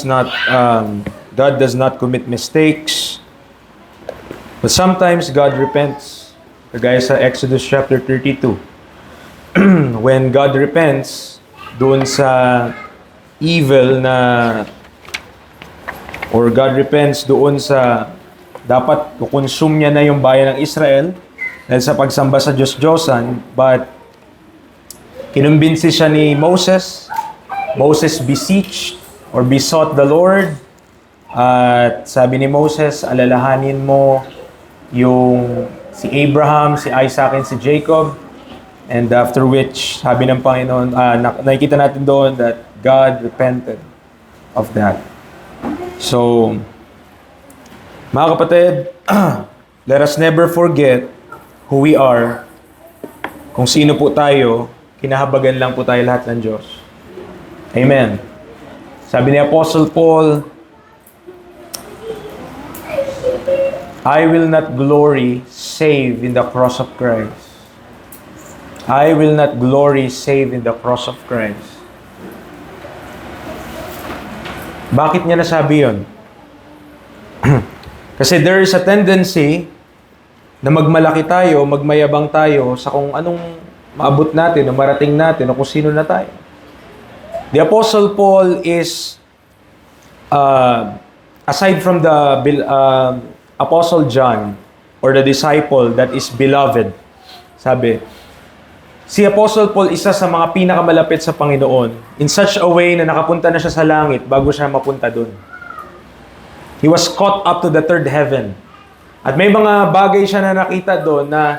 not God does not commit mistakes, but sometimes God repents. Kagaya sa Exodus chapter 32. When God repents doon sa evil na, or God repents doon sa dapat kukonsume niya na yung bayan ng Israel dahil sa pagsamba sa Diyos-Diyosan, but kinumbinsi siya ni Moses. Moses beseeched or besought the Lord, at sabi ni Moses, alalahanin mo yung si Abraham, si Isaac, and si Jacob. And after which, sabi ng Panginoon, nakikita natin doon that God repented of that. So, mga kapatid, let us never forget who we are. Kung sino po tayo, kinahabagan lang po tayo lahat ng Diyos. Amen. Sabi ni Apostle Paul, I will not glory save in the cross of Christ. I will not glory save in the cross of Christ. Bakit niya nasabi yun? Kasi there is a tendency na magmalaki tayo, magmayabang tayo sa kung anong maabot natin, o marating natin, o kung sino na tayo. The Apostle Paul is, aside from the Apostle John, or the disciple that is beloved, sabi, si Apostle Paul isa sa mga pinakamalapit sa Panginoon in such a way na nakapunta na siya sa langit bago siya mapunta doon. He was caught up to the third heaven. At may mga bagay siya na nakita doon na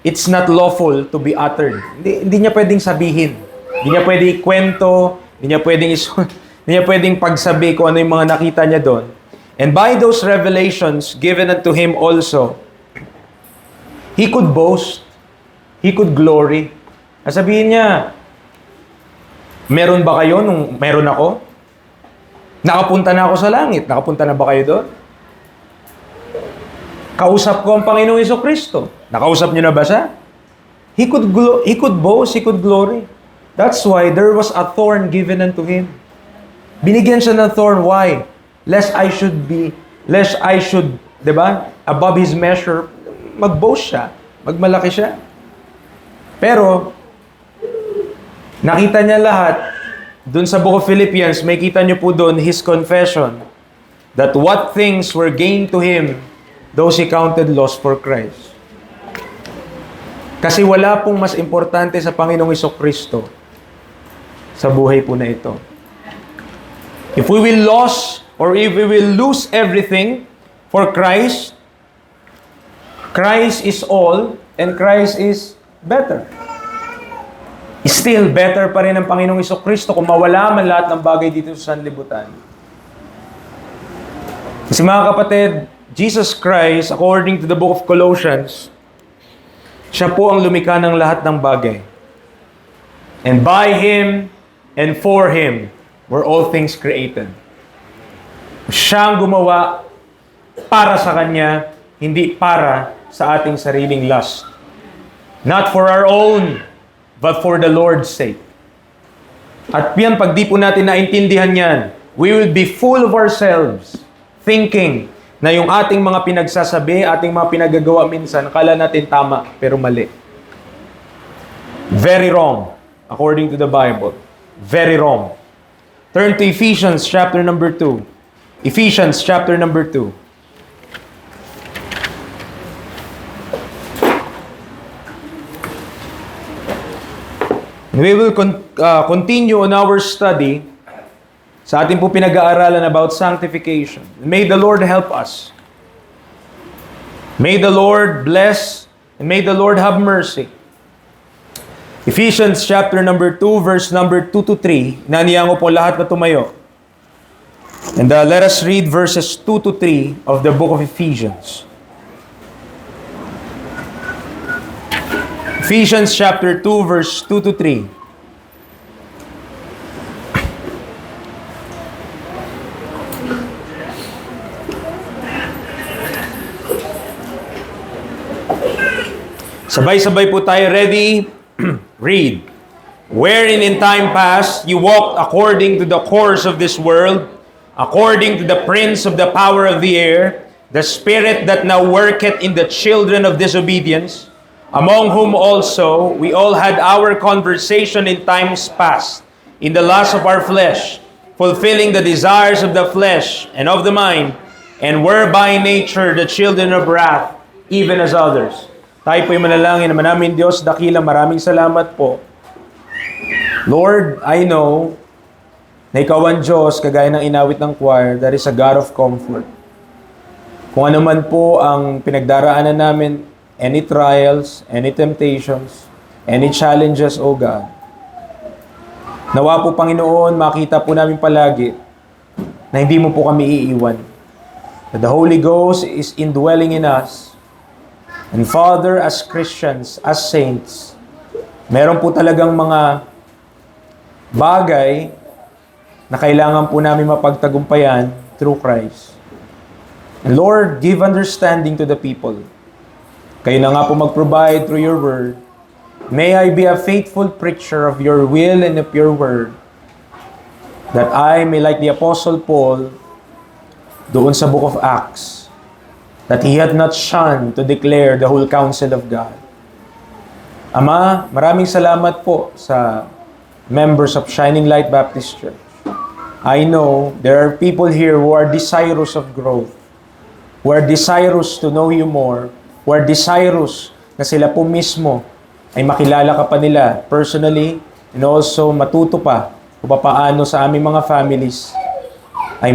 it's not lawful to be uttered. Hindi niya pwedeng sabihin. Hindi niya pwedeng ikwento. Hindi niya pwedeng pagsabi kung ano yung mga nakita niya doon. And by those revelations given unto him also, he could boast. He could glory. Sabihin niya, meron ba kayo nung meron ako? Nakapunta na ako sa langit. Nakapunta na ba kayo doon? Kausap ko ang Panginoong Jesucristo. Nakausap niyo na ba siya? He could boast, he could glory. That's why there was a thorn given unto him. Binigyan siya ng thorn. Why? Lest I should, diba? Above his measure, mag-boast siya. Magmalaki siya. Pero, nakita niya lahat. Doon sa Book of Philippians, may kita niyo po doon his confession that what things were gained to him, those he counted loss for Christ. Kasi wala pong mas importante sa Panginoong Jesucristo sa buhay po na ito. If we will lose everything for Christ, Christ is all and Christ is better. Still better pa rin ang Panginoong Jesucristo kung mawala man lahat ng bagay dito sa sanlibutan. Kasi mga kapatid, Jesus Christ, according to the book of Colossians, siya po ang lumikha ng lahat ng bagay. And by Him and for Him were all things created. Siya ang gumawa para sa Kanya, hindi para sa ating sariling lust. Not for our own, but for the Lord's sake. At yan, pag di po natin naintindihan yan, we will be full of ourselves, thinking na yung ating mga pinagsasabi, ating mga pinagagawa minsan, kala natin tama, pero mali. Very wrong, according to the Bible. Very wrong. Turn to Ephesians chapter number 2. Ephesians chapter number 2. We will continue on our study sa ating po pinag-aaralan about sanctification. May the Lord help us. May the Lord bless and may the Lord have mercy. Ephesians chapter number 2, verse number 2 to 3. Naniyan ko po lahat na tumayo. And let us read verses 2 to 3 of the book of Ephesians. Ephesians chapter 2, verse 2 to 3. Sabay-sabay po tayo. Ready? Read. Wherein in time past you walked according to the course of this world, according to the prince of the power of the air, the spirit that now worketh in the children of disobedience, among whom also we all had our conversation in times past, in the lust of our flesh, fulfilling the desires of the flesh and of the mind, and were by nature the children of wrath, even as others. Tayo po'y manalangin naman namin, Diyos, dakila, maraming salamat po. Lord, I know na ikaw ang Diyos, kagaya ng inawit ng choir, that is a God of comfort. Kung ano man po ang pinagdaraanan namin, any trials, any temptations, any challenges, O God, nawa po, Panginoon, makita po namin palagi na hindi mo po kami iiwan. That the Holy Ghost is indwelling in us. And Father, as Christians, as saints, meron po talagang mga bagay na kailangan po namin mapagtagumpayan through Christ. And Lord, give understanding to the people. Kayo na nga po mag-provide through your word. May I be a faithful preacher of your will and of your word, that I may, like the Apostle Paul, doon sa book of Acts, that he had not shunned to declare the whole counsel of God. Ama, maraming salamat po sa members of Shining Light Baptist Church. I know there are people here who are desirous of growth, who are desirous to know you more, who are desirous na sila po mismo ay makilala ka pa nila personally, and also matuto pa kung paano sa aming mga families ay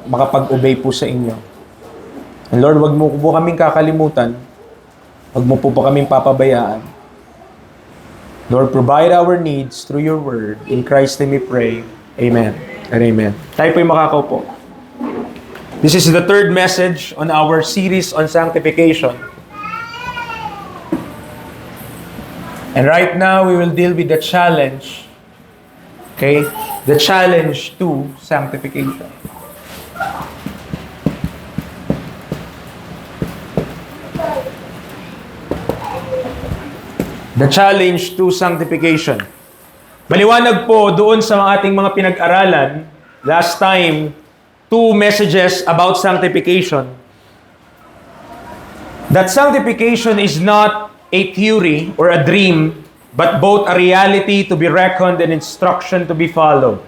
makapag-obey po sa inyo. And Lord, wag mo po kaming kakalimutan, wag mo po kaming papabayaan. Lord, provide our needs through your word. In Christ's name we pray. Amen and amen. Tayo po'y makakaupo. This is the third message on our series on sanctification. And right now, we will deal with the challenge. Okay? The challenge to sanctification. The challenge to sanctification. Maliwanag po doon sa ating mga pinag-aralan, last time, 2 messages about sanctification. That sanctification is not a theory or a dream, but both a reality to be reckoned and instruction to be followed.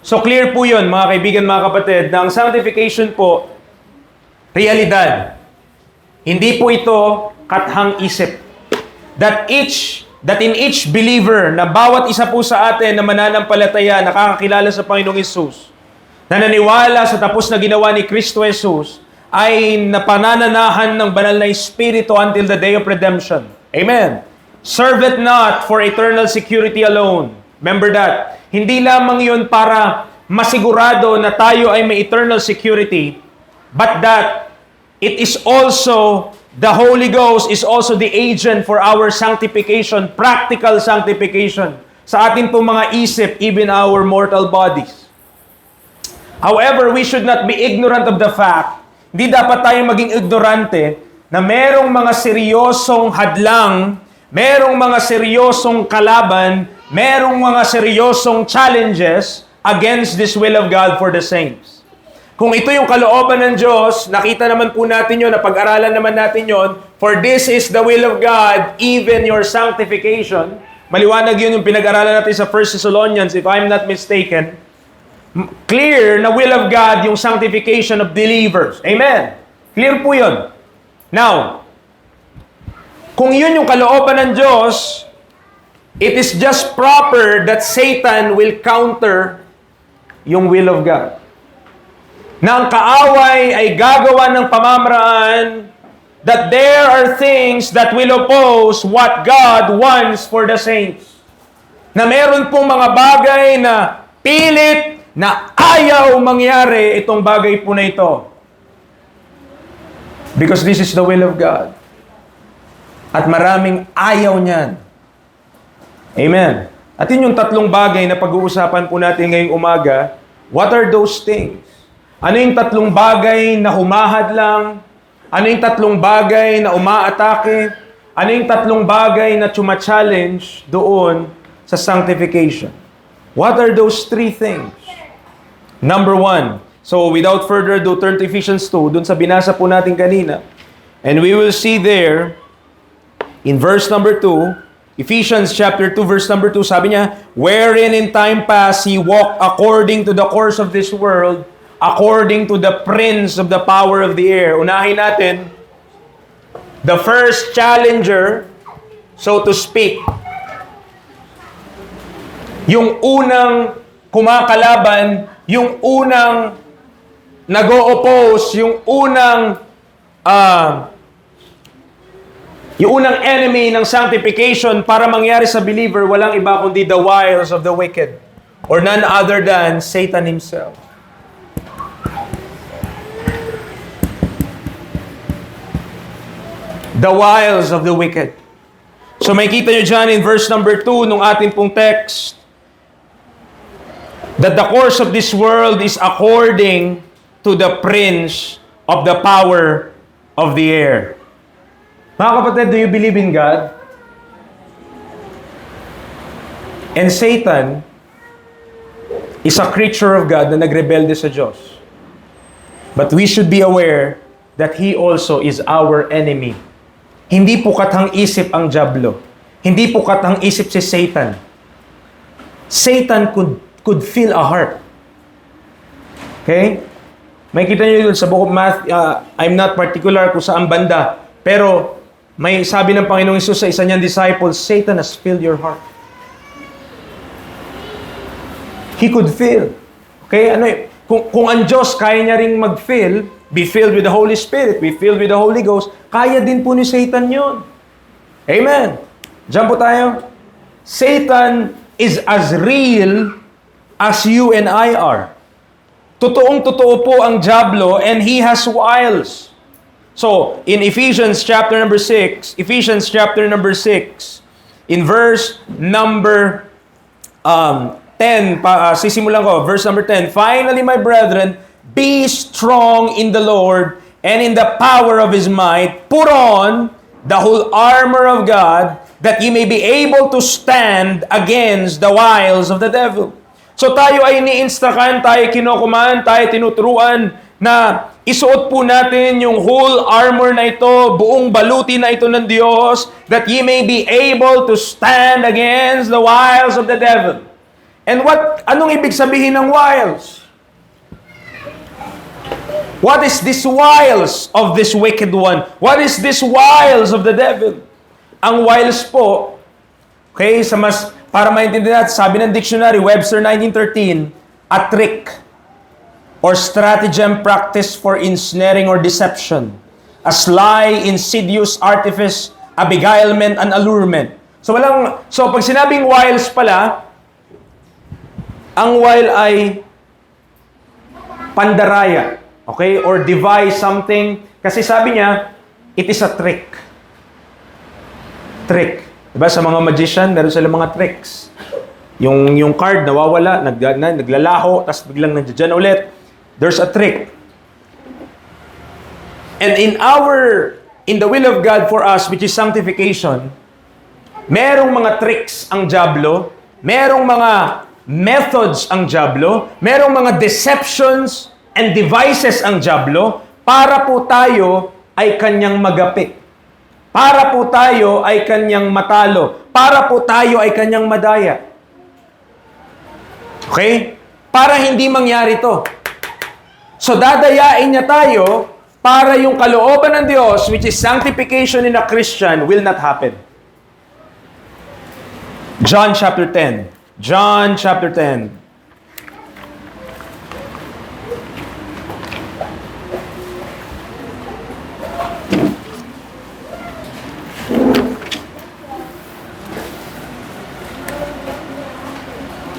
So clear po yun, mga kaibigan, mga kapatid, na ang sanctification po, realidad. Hindi po ito kathang isip. That in each believer, na bawat isa po sa atin na mananampalataya, nakakakilala sa Panginoong Hesus, na naniwala sa tapos na ginawa ni Kristo Jesus, ay napanananahan ng banal na Espiritu until the day of redemption. Amen. Serve it not for eternal security alone. Remember that. Hindi lamang yun para masigurado na tayo ay may eternal security, but that it is also, the Holy Ghost is also the agent for our sanctification, practical sanctification, sa atin pong mga isip, even our mortal bodies. However, we should not be ignorant of the fact, hindi dapat tayo maging ignorante na merong mga seryosong hadlang, merong mga seryosong kalaban, merong mga seryosong challenges against this will of God for the saints. Kung ito yung kalooban ng Diyos, nakita naman po natin yun, napag-aralan naman natin yun, for this is the will of God, even your sanctification. Maliwanag yun yung pinag-aralan natin sa 1 Thessalonians, if I'm not mistaken. Clear na will of God yung sanctification of believers. Amen. Clear po yun. Now, kung yun yung kalooban ng Diyos, it is just proper that Satan will counter yung will of God. Na ang kaaway ay gagawa ng pamamaraan that there are things that will oppose what God wants for the saints. Na meron pong mga bagay na pilit na ayaw mangyari itong bagay po na ito. Because this is the will of God. At maraming ayaw niyan. Amen. At yun yung tatlong bagay na pag-uusapan po natin ngayong umaga. What are those things? Ano yung tatlong bagay na humahad lang? Ano yung tatlong bagay na umaatake? Ano yung tatlong bagay na challenge doon sa sanctification? What are those 3 things? Number 1, So, without further ado, turn to Ephesians 2, dun sa binasa po natin kanina. And we will see there, in verse number 2, Ephesians chapter 2, verse number 2, sabi niya, wherein in time past he walked according to the course of this world, according to the prince of the power of the air. Unahin natin, the first challenger, so to speak, yung unang kumakalaban, yung unang nag-o-oppose, yung unang enemy ng sanctification para mangyari sa believer, walang iba kundi the wiles of the wicked, or none other than Satan himself. The wiles of the wicked. So may kita nyo dyan in verse number 2 nung ating pong text, that the course of this world is according to the prince of the power of the air. Mga kapatid, do you believe in God? And Satan is a creature of God na nagrebelde sa Diyos. But we should be aware that he also is our enemy. Hindi po katang-isip ang diablo. Hindi po katang-isip si Satan. Satan could feel a heart. Okay? May kita nyo dun sa book of Matthew, I'm not particular kung saan banda, pero may sabi ng Panginoong Hesus sa isa niyang disciples, Satan has filled your heart. He could feel. Okay? Kung ang Diyos kaya niya ring mag-fill, be filled with the Holy Spirit, be filled with the Holy Ghost, kaya din po ni Satan yun. Amen. Diyan po tayo. Satan is as real as you and I are. Totoong-totoo po ang diablo, and he has wiles. So, in Ephesians chapter number 6, in verse number 10, sisimulan ko, verse number 10, finally, my brethren, be strong in the Lord and in the power of His might. Put on the whole armor of God, that ye may be able to stand against the wiles of the devil. So tayo ay ni-instruct, tayo kinukuman, tayo tinuturuan na isuot po natin yung whole armor na ito, buong baluti na ito ng Diyos, that ye may be able to stand against the wiles of the devil. And anong ibig sabihin ng wiles? What is this wiles of this wicked one? What is this wiles of the devil? Ang wiles po, okay, para maintindihan natin, sabi ng dictionary, Webster 1913, a trick or stratagem practiced for ensnaring or deception, a sly, insidious artifice, a beguilement, an allurement. So pag sinabing wiles pala, ang wile ay pandaraya, okay, or devise something, kasi sabi niya, it is a trick. Trick. Diba sa mga magician, meron sila mga tricks. Yung card nawawala, naglalaho, tapos biglang nandiyan ulit. There's a trick. And in the will of God for us, which is sanctification, merong mga tricks ang diablo, merong mga methods ang diablo, merong mga deceptions and devices ang diablo para po tayo ay kanyang magapi. Para po tayo ay kanyang matalo. Para po tayo ay kanyang madaya. Okay? Para hindi mangyari to. So dadayain niya tayo para yung kalooban ng Diyos, which is sanctification in a Christian, will not happen. John chapter 10. John chapter 10.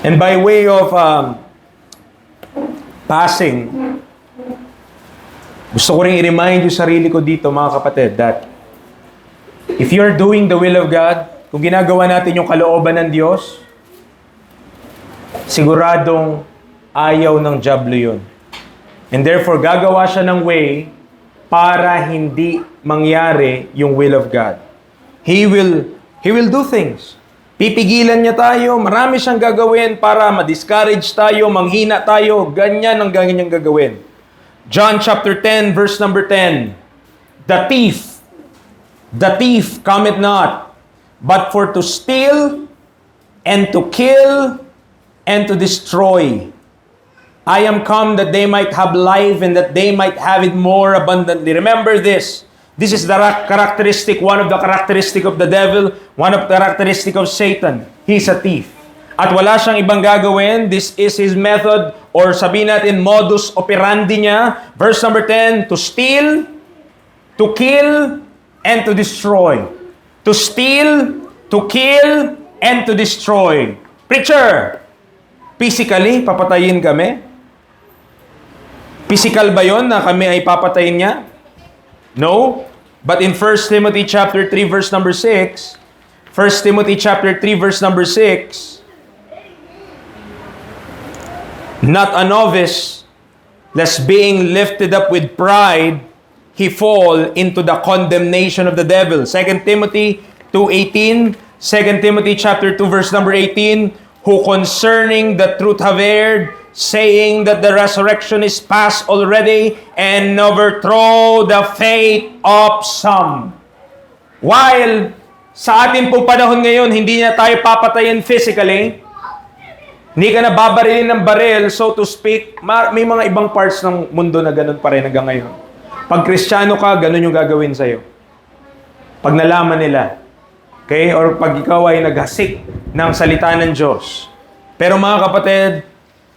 And by way of passing, gusto ko rin i-remind yung sarili ko dito, mga kapatid, that if you're doing the will of God, kung ginagawa natin yung kalooban ng Diyos, siguradong ayaw ng diablo yun. And therefore, gagawa siya ng way para hindi mangyari yung will of God. He will do things. Pipigilan niya tayo, marami siyang gagawin para ma-discourage tayo, manghina tayo, ganyan ang niyang gagawin. John chapter 10, verse number 10. The thief cometh not, but for to steal, and to kill, and to destroy. I am come that they might have life, and that they might have it more abundantly. Remember this. This is the characteristic, one of the characteristic of the devil, one of the characteristic of Satan. He's a thief. At wala siyang ibang gagawin. This is his method, or sabihin natin, modus operandi niya. Verse number 10, to steal, to kill, and to destroy. To steal, to kill, and to destroy. Preacher, physically, papatayin kami? Physical ba yon na kami ay papatayin niya? No. But in 1 Timothy chapter 3 verse number 6, 1 Timothy chapter 3 verse number 6, not a novice, lest being lifted up with pride, he fall into the condemnation of the devil. 2 Timothy 2:18, 2 Timothy chapter 2 verse number 18, who concerning the truth have erred, saying that the resurrection is past already, and overthrow the faith of some. While sa atin pong panahon ngayon, hindi na tayo papatayin physically, hindi ka na babarilin ng baril, so to speak, may mga ibang parts ng mundo na ganun pa rin hanggang ngayon. Pag Kristiyano ka, ganun yung gagawin sa'yo. Pag nalaman nila, okay? Or pag ikaw ay naghasik ng salita ng Diyos. Pero mga kapatid,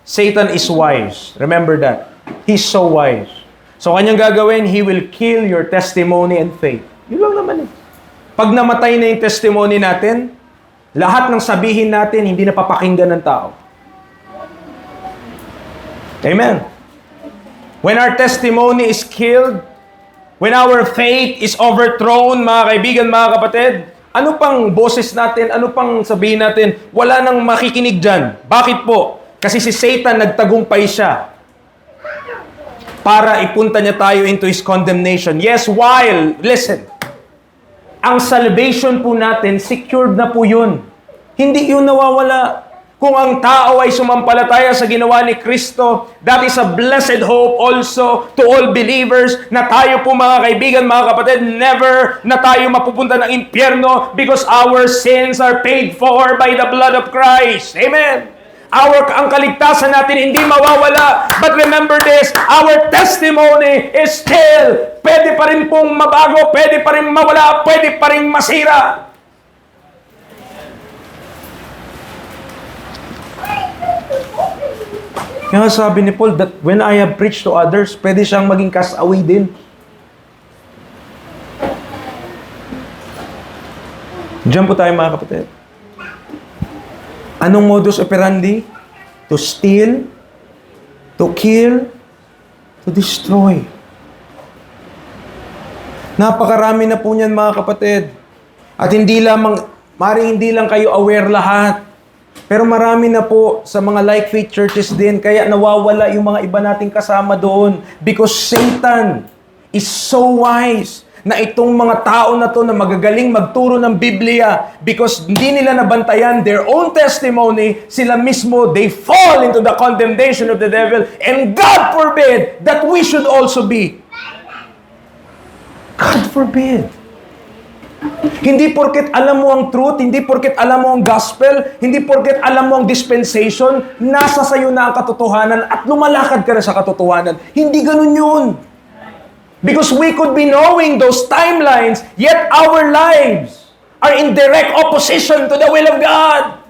Satan is wise. Remember that. He's so wise. So kanyang gagawin, he will kill your testimony and faith. Yun lang naman eh. Pag namatay na yung testimony natin, lahat ng sabihin natin, hindi na papakinggan ng tao. Amen. When our testimony is killed, when our faith is overthrown, mga kaibigan, mga kapatid, ano pang boses natin, ano pang sabihin natin, wala nang makikinig dyan. Bakit po? Kasi si Satan nagtagumpay siya para ipunta niya tayo into his condemnation. Yes, while, listen, ang salvation po natin, secured na po yun. Hindi yun nawawala. Kung ang tao ay sumampalataya sa ginawa ni Kristo, that is a blessed hope also to all believers na tayo po mga kaibigan, mga kapatid, never na tayo mapupunta ng impyerno because our sins are paid for by the blood of Christ. Amen. Ang kaligtasan natin hindi mawawala. But remember this, our testimony is still, pwede pa rin pong mabago, pwede pa rin mawala, pwede pa rin masira. Kaya sabi ni Paul that when I have preached to others, pwede siyang maging castaway din. Diyan po tayo mga kapatid. Anong modus operandi? To steal, to kill, to destroy. Napakarami na po niyan mga kapatid. At hindi lang kayo aware lahat. Pero marami na po sa mga like faith churches din, kaya nawawala yung mga iba nating kasama doon. Because Satan is so wise na itong mga tao na to na magagaling magturo ng Biblia, because hindi nila nabantayan their own testimony, sila mismo, they fall into the condemnation of the devil. And God forbid that we should also be. God forbid. Hindi porket alam mo ang truth, hindi porket alam mo ang gospel, hindi porket alam mo ang dispensation, nasa sayo na ang katotohanan at lumalakad ka na sa katotohanan. Hindi ganun yun. Because we could be knowing those timelines, yet our lives are in direct opposition to the will of God.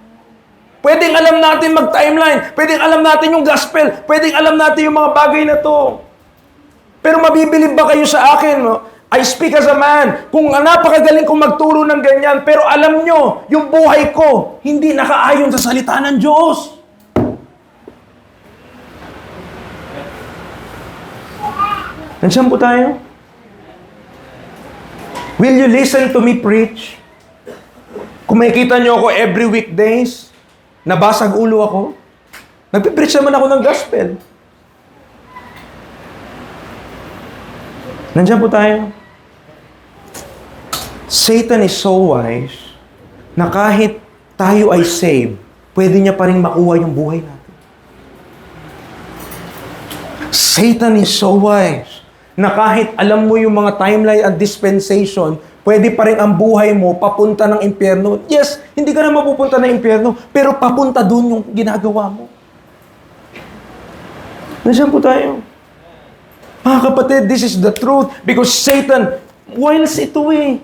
Pwedeng alam natin mag-timeline, pwedeng alam natin yung gospel, pwedeng alam natin yung mga bagay na to. Pero mabibilib ba kayo sa akin, no? I speak as a man. Kung napakagaling kong magturo ng ganyan, pero alam nyo, yung buhay ko, hindi nakaayon sa salita ng Diyos. Nandiyan po tayo? Will you listen to me preach? Kung makikita nyo ako every weekdays, nabasag ulo ako, nagpipreach naman ako ng gospel. Nandiyan po tayo? Satan is so wise na kahit tayo ay saved, pwede niya pa rin makuha yung buhay natin. Satan is so wise na kahit alam mo yung mga timeline at dispensation, pwede pa rin ang buhay mo papunta ng impyerno. Yes, hindi ka na mapupunta ng impyerno, pero papunta dun yung ginagawa mo. Nasaan po tayo? Mga kapatid, this is the truth because Satan wiles ito eh.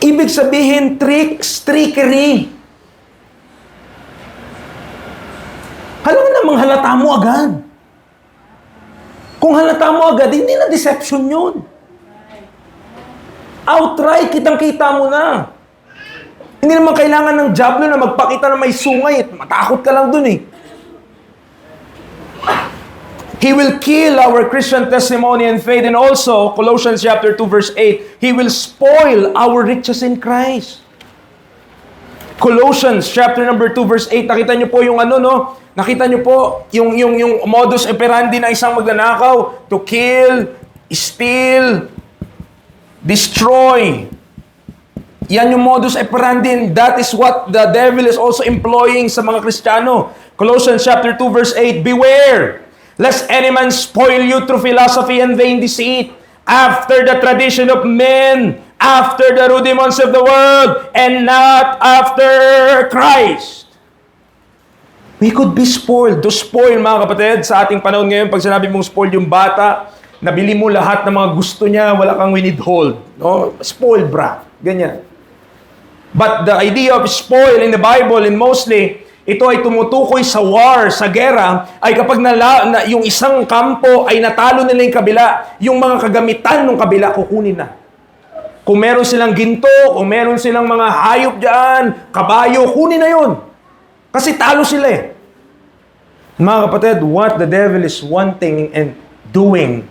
Ibig sabihin, trickery. Alam namang halata mo agad. Kung halata mo agad, hindi na deception yun. Outright, kitang-kita mo na. Hindi naman kailangan ng diablo na magpakita na may sungay. Matakot ka lang dun eh. He will kill our Christian testimony and faith. And also, Colossians chapter 2 verse 8, He will spoil our riches in Christ. Colossians chapter number 2 verse 8, nakita niyo po yung nakita niyo po yung modus operandi ng isang magnanakaw, to kill, steal, destroy. Yan yung modus operandi, and that is what the devil is also employing sa mga Kristiyano. Colossians chapter 2 verse 8, beware, lest any man spoil you through philosophy and vain deceit, after the tradition of men, after the rudiments of the world, and not after Christ. We could be spoiled. To spoil, mga kapatid, sa ating panahon ngayon, pag sinabi mong spoiled yung bata, nabili mo lahat ng mga gusto niya, wala kang winidhold. No? Spoiled brat. Ganyan. But the idea of spoil in the Bible, and mostly, ito ay tumutukoy sa war, sa gera, ay kapag yung isang kampo ay natalo nila yung kabila, yung mga kagamitan ng kabila, kukunin na. Kung meron silang ginto, kung meron silang mga hayop dyan, kabayo, kunin na yun. Kasi talo sila eh. Mga kapatid, what the devil is wanting and doing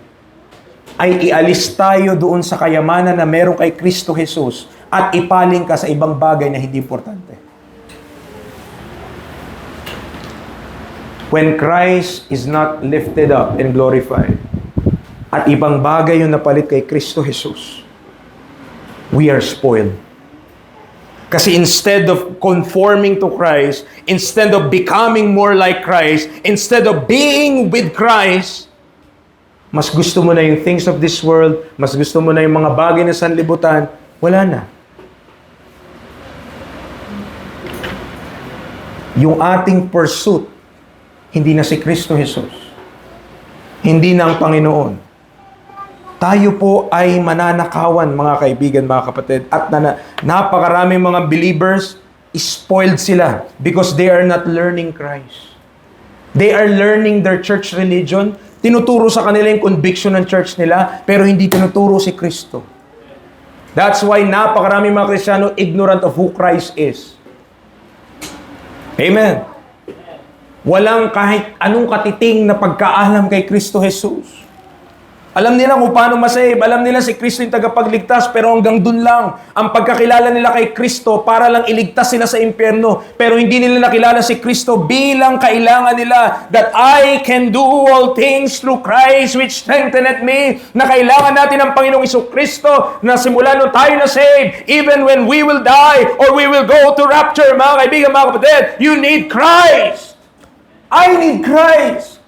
ay ialis tayo doon sa kayamanan na meron kay Kristo Jesus at ipaling ka sa ibang bagay na hindi importante. When Christ is not lifted up and glorified, at ibang bagay yung napalit kay Kristo Jesus, we are spoiled. Kasi instead of conforming to Christ, instead of becoming more like Christ, instead of being with Christ, mas gusto mo na yung things of this world, mas gusto mo na yung mga bagay na sanlibutan, wala na. Yung ating pursuit, hindi na si Kristo Jesus. Hindi na ang Panginoon. Tayo po ay mananakawan, mga kaibigan, mga kapatid. At napakaraming mga believers, spoiled sila because they are not learning Christ. They are learning their church religion. Tinuturo sa kanila yung conviction ng church nila, pero hindi tinuturo si Kristo. That's why napakaraming mga Kristiyano ignorant of who Christ is. Amen. Walang kahit anong katiting na pagkaalam kay Kristo Jesus. Alam nila kung paano masave. Alam nila si Kristo yung tagapagligtas, pero hanggang dun lang. Ang pagkakilala nila kay Kristo para lang iligtas sila sa impyerno. Pero hindi nila nakilala si Kristo bilang kailangan nila that I can do all things through Christ which strengtheneth me. Na kailangan natin ang Panginoong Kristo na simula nung tayo na save, even when we will die or we will go to rapture, mga kaibigan, mga kapatid, you need Christ. I need Christ.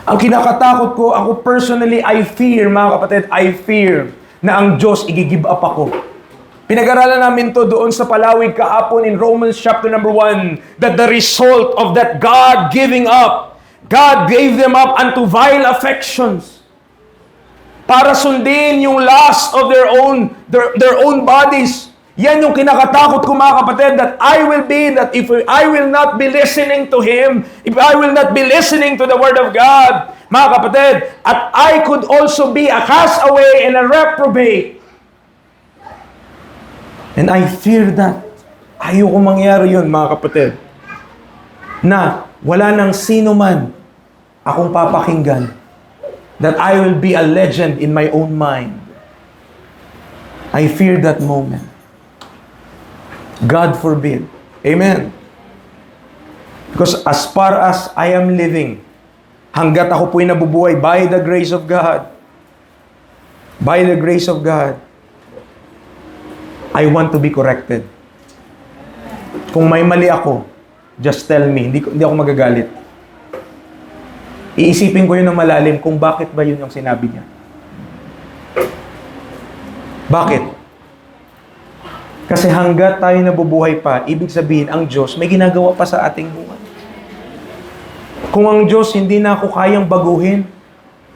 Ang kinakatakot ko, ako personally, I fear, mga kapatid, I fear na ang Diyos i-give up ako. Pinag-aralan namin to doon sa Palawig kahapon in Romans chapter number 1, that the result of that God giving up, God gave them up unto vile affections para sundin yung lust of their own bodies. Yan yung kinakatakot ko, mga kapatid, that if I will not be listening to Him, if I will not be listening to the Word of God, mga kapatid, at I could also be a castaway and a reprobate. And I fear that. Ayoko mangyari yun, mga kapatid. Na wala nang sino man akong papakinggan. That I will be a legend in my own mind. I fear that moment. God forbid. Amen. Because as far as I am living, hanggat ako po'y nabubuhay by the grace of God, I want to be corrected. Kung may mali ako, just tell me. Hindi ako magagalit. Iisipin ko yun ng malalim kung bakit ba yun yung sinabi niya. Bakit? Kasi hanggat tayo nabubuhay pa, ibig sabihin, ang Diyos may ginagawa pa sa ating buhay. Kung ang Diyos hindi na ako kayang baguhin,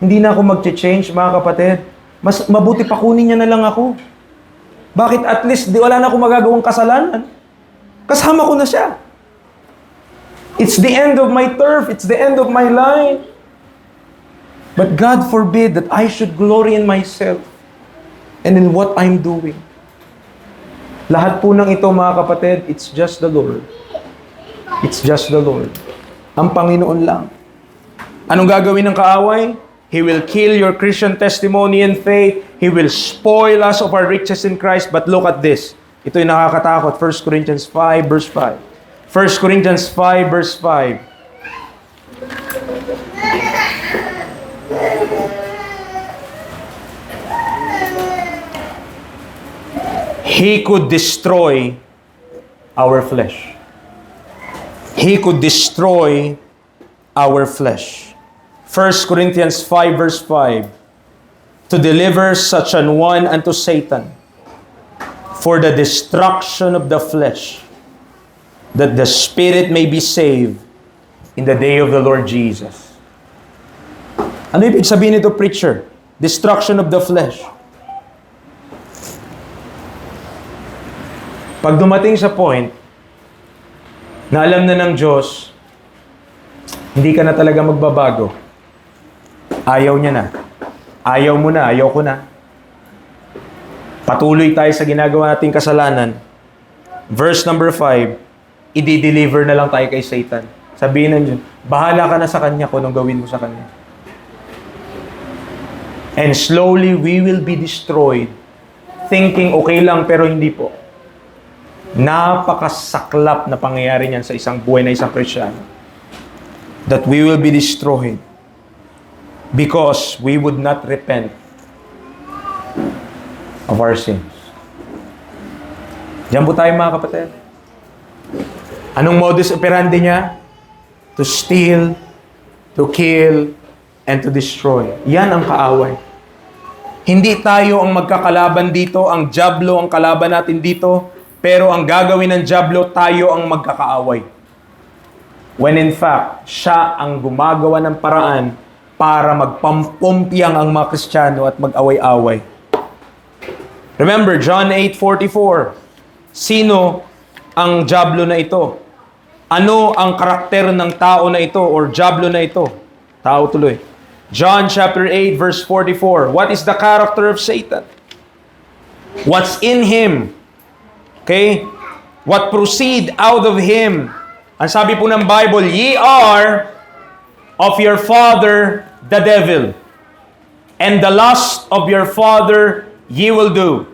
hindi na ako mag-change, mga kapatid, mas mabuti pa kunin niya na lang ako. Bakit? At least, wala na akong magagawang kasalanan. Kasama ko na siya. It's the end of my turf. It's the end of my life. But God forbid that I should glory in myself and in what I'm doing. Lahat po ng ito, mga kapatid, it's just the Lord. It's just the Lord. Ang Panginoon lang. Anong gagawin ng kaaway? He will kill your Christian testimony and faith. He will spoil us of our riches in Christ. But look at this. Ito yung nakakatakot. 1 Corinthians 5, verse 5. 1 Corinthians 5, verse 5. He could destroy our flesh. He could destroy our flesh. 1 Corinthians 5 verse 5. To deliver such an one unto Satan for the destruction of the flesh, that the spirit may be saved in the day of the Lord Jesus. Ano ibig sabihin nito, preacher? Destruction of the flesh. Pag dumating sa point na alam na ng Diyos, hindi ka na talaga magbabago. Ayaw niya na. Ayaw mo na, ayaw ko na. Patuloy tayo sa ginagawa nating kasalanan. Verse number 5, i-deliver na lang tayo kay Satan. Sabihin ng Diyos, bahala ka na sa kanya kung anong gawin mo sa kanya. And slowly, we will be destroyed. Thinking okay lang, pero hindi po. Napakasaklap na pangyayari niyan sa isang buhay na isang Kristiyano. That we will be destroyed because we would not repent of our sins. Diyan po tayo, mga kapatid. Anong modus operandi niya? To steal, to kill, and to destroy. Yan ang kaaway. Hindi tayo ang magkakalaban dito, ang dyablo ang kalaban natin dito, pero ang gagawin ng dyablo, tayo ang magkakaaway. When in fact, siya ang gumagawa ng paraan para magpampumpiyang ang mga Kristiyano at mag-away-away. Remember, John 8:44. Sino ang dyablo na ito? Ano ang karakter ng tao na ito or dyablo na ito? Tao tuloy. John chapter 8 verse 44. What is the character of Satan? What's in him? Okay? What proceed out of him? Ang sabi po ng Bible, ye are of your father the devil, and the lust of your father ye will do.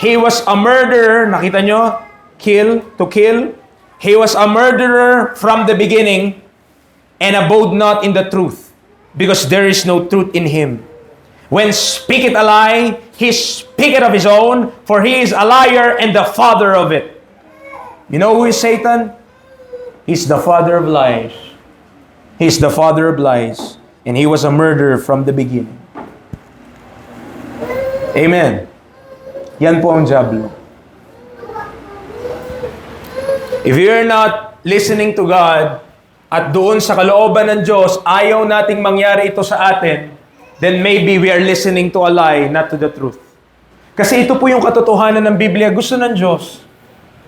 He was a murderer, nakita nyo? To kill. He was a murderer from the beginning, and abode not in the truth, because there is no truth in him. When speaketh a lie, he speaketh of his own, for he is a liar and the father of it. You know who is Satan? He's the father of lies. He's the father of lies. And he was a murderer from the beginning. Amen. Yan po ang dyablo. If you're not listening to God, at doon sa kalooban ng Diyos, ayaw nating mangyari ito sa atin, then maybe we are listening to a lie, not to the truth. Kasi ito po yung katotohanan ng Biblia. Gusto ng Diyos.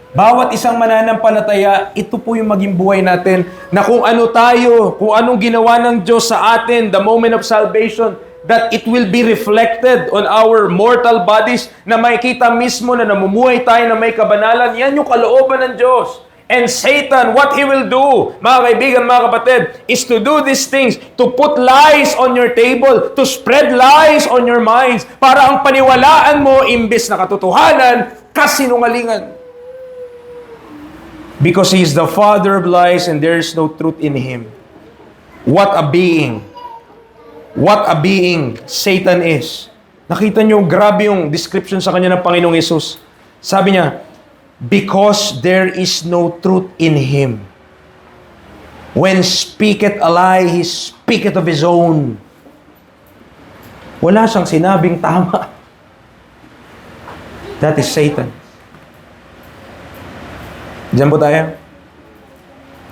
Bawat isang mananampalataya, ito po yung maging buhay natin, na kung ano tayo, kung anong ginawa ng Diyos sa atin, the moment of salvation, that it will be reflected on our mortal bodies, na makikita mismo na namumuhay tayo na may kabanalan. Yan yung kalooban ng Diyos. And Satan, what he will do, mga kaibigan, mga kapatid, is to do these things, to put lies on your table, to spread lies on your minds, para ang paniwalaan mo, imbes na katotohanan, kasinungalingan. Because he is the father of lies and there is no truth in him. What a being. What a being Satan is. Nakita niyo, grabe yung description sa kanya ng Panginoong Yesus. Sabi niya, because there is no truth in him. When speaketh a lie, he speaketh of his own. Wala siyang sinabing tama. That is Satan. Diyan po tayo.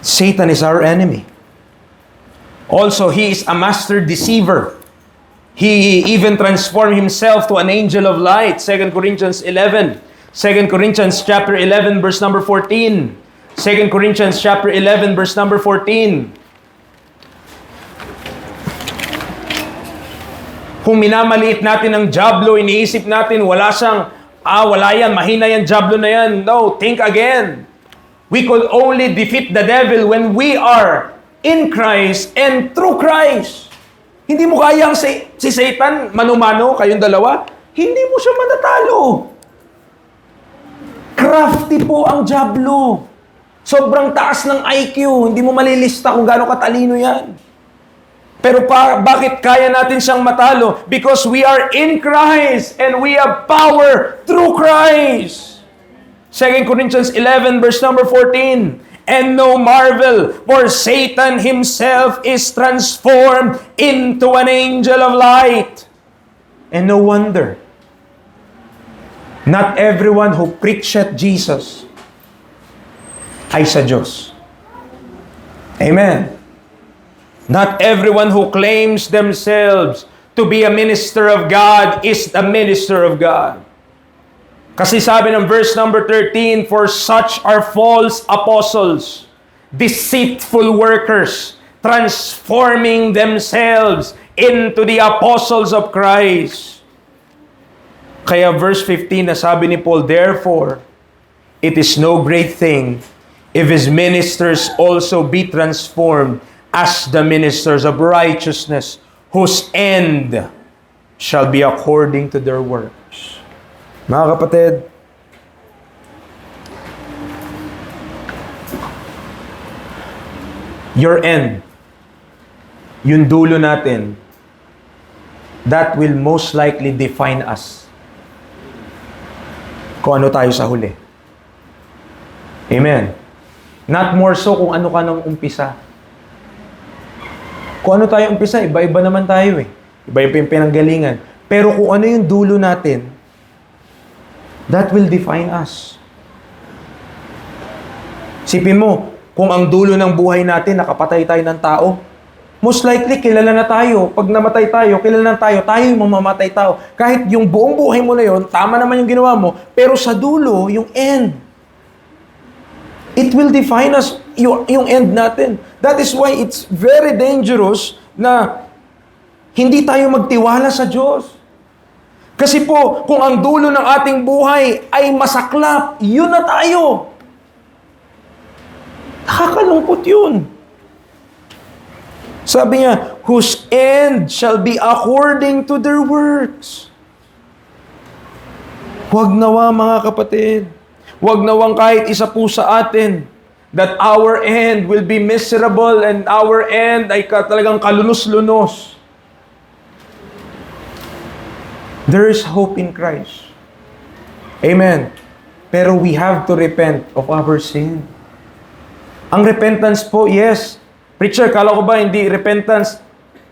Satan is our enemy. Also, he is a master deceiver. He even transformed himself to an angel of light. 2 Corinthians 11. 2 Corinthians chapter 11 verse number 14. 2 Corinthians chapter 11 verse number 14. Kung minamaliit natin ang diablo, iniisip natin wala siyang, wala yan, mahina yan, diablo na yan. No, think again. We could only defeat the devil when we are in Christ and through Christ. Hindi mo kayang si Satan, mano-mano, kayong dalawa, hindi mo siya manatalo. Crafty po ang diablo. Sobrang taas ng IQ, hindi mo malilista kung gaano katalino yan. Pero bakit kaya natin siyang matalo? Because we are in Christ and we have power through Christ. 2 Corinthians 11 verse number 14. And no marvel, for Satan himself is transformed into an angel of light. And no wonder, not everyone who preacheth Jesus ay sa Diyos. Amen. Not everyone who claims themselves to be a minister of God is a minister of God. Kasi sabi ng verse number 13, for such are false apostles, deceitful workers, transforming themselves into the apostles of Christ. Kaya verse 15 na sabi ni Paul, therefore, it is no great thing if his ministers also be transformed as the ministers of righteousness, whose end shall be according to their works. Mga kapatid, your end, yung dulo natin, that will most likely define us. Kung ano tayo sa huli. Amen. Not more so kung ano ka nang umpisa. Kung ano tayo umpisa, iba-iba naman tayo eh. Iba-iba yung pinanggalingan. Pero kung ano yung dulo natin, that will define us. Sipin mo, kung ang dulo ng buhay natin, nakapatay tayo ng tao, most likely, kilala na tayo. Pag namatay tayo, kilala na tayo yung mamamatay tao. Kahit yung buong buhay mo na yun, tama naman yung ginawa mo, pero sa dulo, yung end. It will define us, yung end natin. That is why it's very dangerous na hindi tayo magtiwala sa Diyos. Kasi po, kung ang dulo ng ating buhay ay masaklap, yun na tayo. Nakakalungkot yun. Sabi niya, whose end shall be according to their works. Huwag nawa mga kapatid. Huwag nawang kahit isa po sa atin that our end will be miserable and our end ay talagang kalunos-lunos. There is hope in Christ. Amen. Pero we have to repent of our sin. Ang repentance po, yes. Preacher, kala ko ba hindi repentance?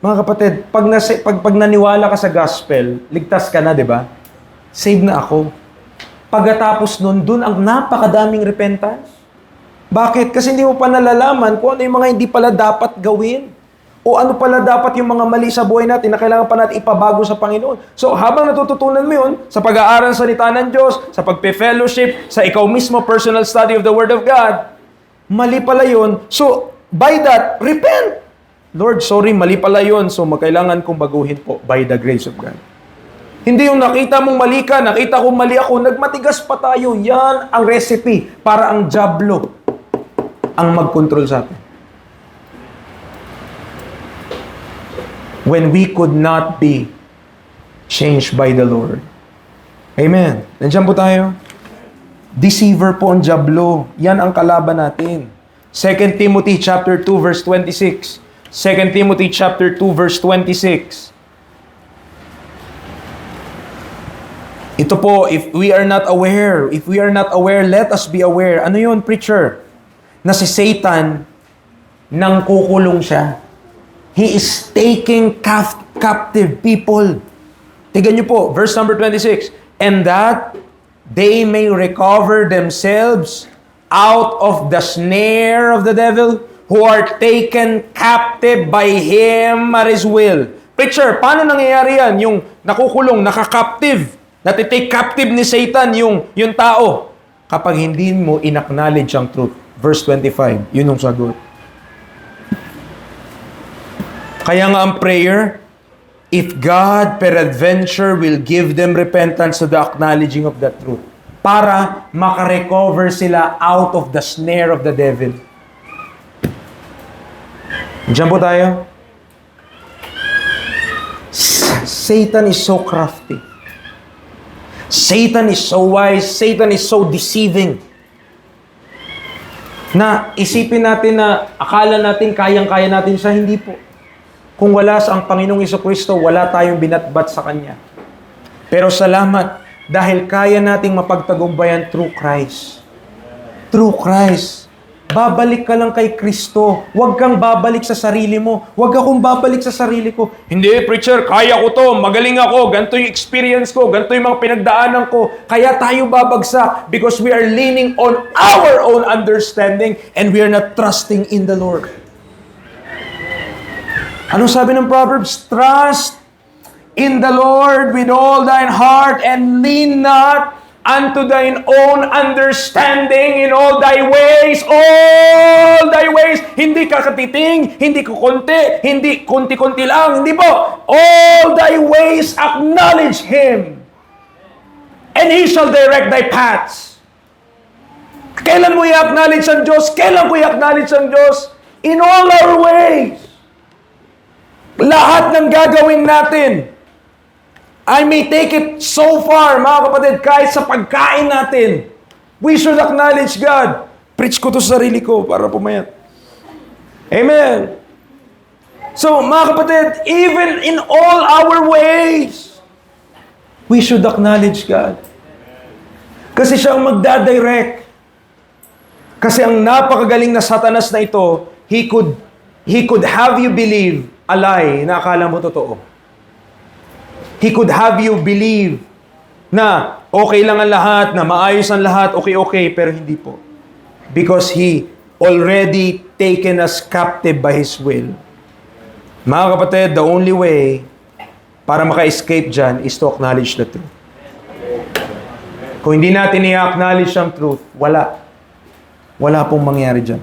Mga kapatid, pag naniwala ka sa gospel, ligtas ka na, di ba? Save na ako. Pagkatapos nun, dun ang napakadaming repentance. Bakit? Kasi hindi mo pa nalalaman kung ano yung mga hindi pala dapat gawin. O ano pala dapat yung mga mali sa buhay natin na kailangan pa natin ipabago sa Panginoon. So, habang natututunan mo yun, sa pag-aaral sa salita ng Diyos, sa pagpe-fellowship, sa ikaw mismo, personal study of the Word of God, mali pala yun. So, by that, repent. Lord, sorry, mali pala yun. So, magkailangan kong baguhin po by the grace of God. Hindi yung nakita mong mali ka, nakita kong mali ako, nagmatigas pa tayo. Yan ang recipe para ang diablo ang mag-control sa atin. When we could not be changed by the Lord. Amen. Nandiyan po tayo. Deceiver po ang diablo. Yan ang kalaban natin. 2 Timothy chapter 2 verse 26. 2 Timothy chapter 2 verse 26. Ito po, if we are not aware, let us be aware. Ano yun, preacher? Na si Satan, nang kukulong siya. He is taking captive people. Tignan niyo po, verse number 26. And that they may recover themselves out of the snare of the devil, who are taken captive by him at his will. Preacher, paano nangyayari yan? Yung nakukulong, nakakaptive, natitake captive ni Satan yung tao. Kapag hindi mo inacknowledge ang truth. Verse 25, yun yung sagot. Kaya nga ang prayer, if God peradventure will give them repentance to the acknowledging of the truth, para makarecover sila out of the snare of the devil. Diyan po tayo. Satan is so crafty. Satan is so wise. Satan is so deceiving. Na isipin natin na akala natin kayang-kaya natin siya, hindi po. Kung wala sa ang Panginoong Jesucristo, wala tayong binatbat sa Kanya. Pero salamat, dahil kaya nating mapagtagumpayan through Christ. Through Christ. Babalik ka lang kay Kristo. Huwag kang babalik sa sarili mo. Huwag akong babalik sa sarili ko. Hindi, preacher, kaya ko to. Magaling ako. Ganito yung experience ko. Ganito yung mga pinagdaanan ko. Kaya tayo babagsak because we are leaning on our own understanding and we are not trusting in the Lord. Anong sabi ng Proverbs? Trust in the Lord with all thine heart and lean not unto thine own understanding in all thy ways. All thy ways. Hindi kakatiting, hindi kukunti, hindi kunti-kunti lang. Hindi po. All thy ways acknowledge Him. And He shall direct thy paths. Kailan mo i-acknowledge ang Diyos? Kailan ko i-acknowledge ang Diyos? In all our ways. Lahat ng gagawin natin, I may take it so far, mga kapatid, kahit sa pagkain natin, we should acknowledge God. Preach ko to sa sarili ko para pumayat. Amen. So, mga kapatid, even in all our ways, we should acknowledge God. Kasi siya ang magdadirect. Kasi ang napakagaling na Satanas na ito, he could have you believe a lie na akala mo totoo. He could have you believe na okay lang ang lahat, na maayos ang lahat, okay, pero hindi po. Because He already taken us captive by His will. Mga kapatid, the only way para maka-escape dyan is to acknowledge the truth. Kung hindi natin i-acknowledge ang truth, wala. Wala pong mangyari dyan.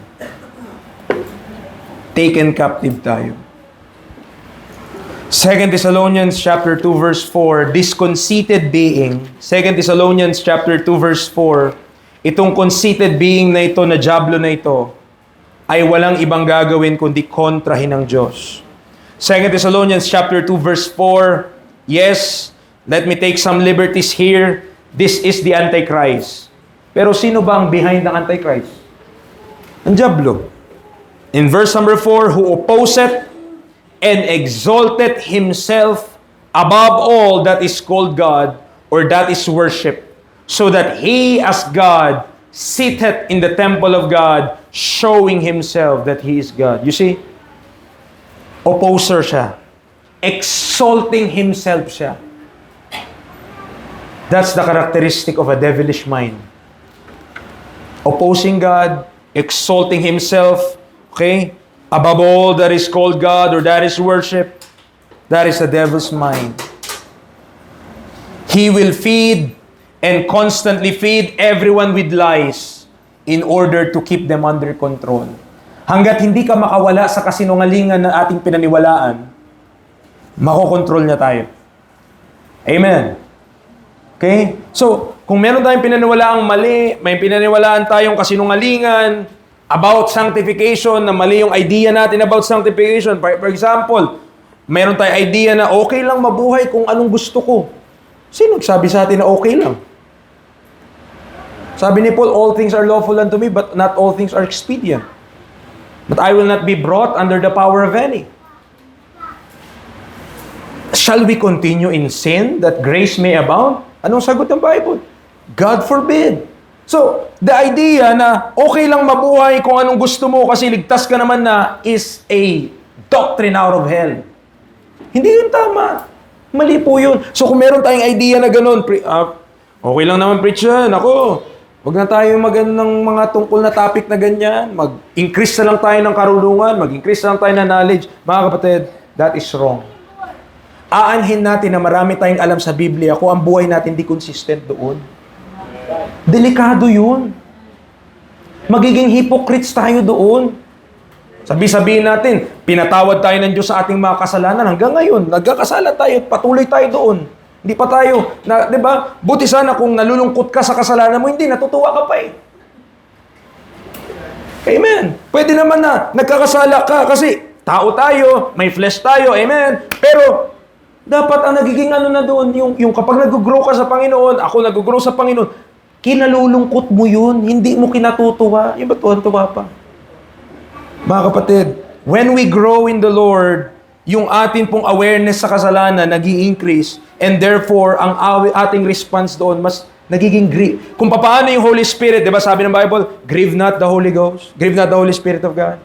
Taken captive tayo. 2 Thessalonians chapter 2 verse 4, this conceited being, 2 Thessalonians chapter 2 verse 4, itong conceited being na ito, na diablo na ito, ay walang ibang gagawin kundi kontrahin ng Diyos. 2 Thessalonians chapter 2 verse 4, yes, let me take some liberties here, this is the Antichrist. Pero sino ba ang behind ng Antichrist? Ang diablo. In verse number 4, who opposeth and exalted himself above all that is called God or that is worship, so that he as God sitteth in the temple of God, showing himself that he is God. You see? Opposer siya. Exalting himself siya. That's the characteristic of a devilish mind. Opposing God, exalting himself, okay? Above all that is called God or that is worship, that is the devil's mind. He will feed and constantly feed everyone with lies in order to keep them under control. Hanggat hindi ka makawala sa kasinungalingan na ating pinaniwalaan, makokontrol niya tayo. Amen. Okay? So, kung meron tayong pinaniwalaang mali, may pinaniwalaan tayong kasinungalingan, about sanctification, na mali yung idea natin about sanctification. For example, meron tayong idea na okay lang mabuhay kung anong gusto ko. Sino nagsabi sa atin na okay lang? Sabi ni Paul, all things are lawful unto me, but not all things are expedient. But I will not be brought under the power of any. Shall we continue in sin that grace may abound? Anong sagot ng Bible? God forbid. So, the idea na okay lang mabuhay kung anong gusto mo kasi ligtas ka naman na is a doctrine out of hell. Hindi yun tama. Mali po yun. So, kung meron tayong idea na ganun, okay lang naman preach yan. Ako, wag na tayo ng mga tungkol na topic na ganyan. Mag-increase na lang tayo ng karunungan. Mag-increase na lang tayo ng knowledge. Mga kapatid, that is wrong. Aanhin natin na marami tayong alam sa Biblia kung ang buhay natin di consistent doon. Delikado yun. Magiging hypocrites tayo doon. Sabi-sabihin natin, pinatawad tayo ng Diyos sa ating mga kasalanan. Hanggang ngayon, nagkakasala tayo, patuloy tayo doon. Hindi pa tayo, di ba? Buti sana kung nalulungkot ka sa kasalanan mo, hindi, natutuwa ka pa eh. Amen. Pwede naman na nagkakasala ka kasi tao tayo, may flesh tayo, amen. Pero, dapat ang nagiging na doon, yung kapag nag-grow ka sa Panginoon, ako nag-grow sa Panginoon, kinalulungkot mo yun, hindi mo kinatutuwa. Yung ba tuwa pa? Mga kapatid, when we grow in the Lord, yung atin pong awareness sa kasalanan nag-i-increase, and therefore, ang ating response doon, mas nagiging grieve. Kung paano yung Holy Spirit, di ba sabi ng Bible, grieve not the Holy Ghost, grieve not the Holy Spirit of God.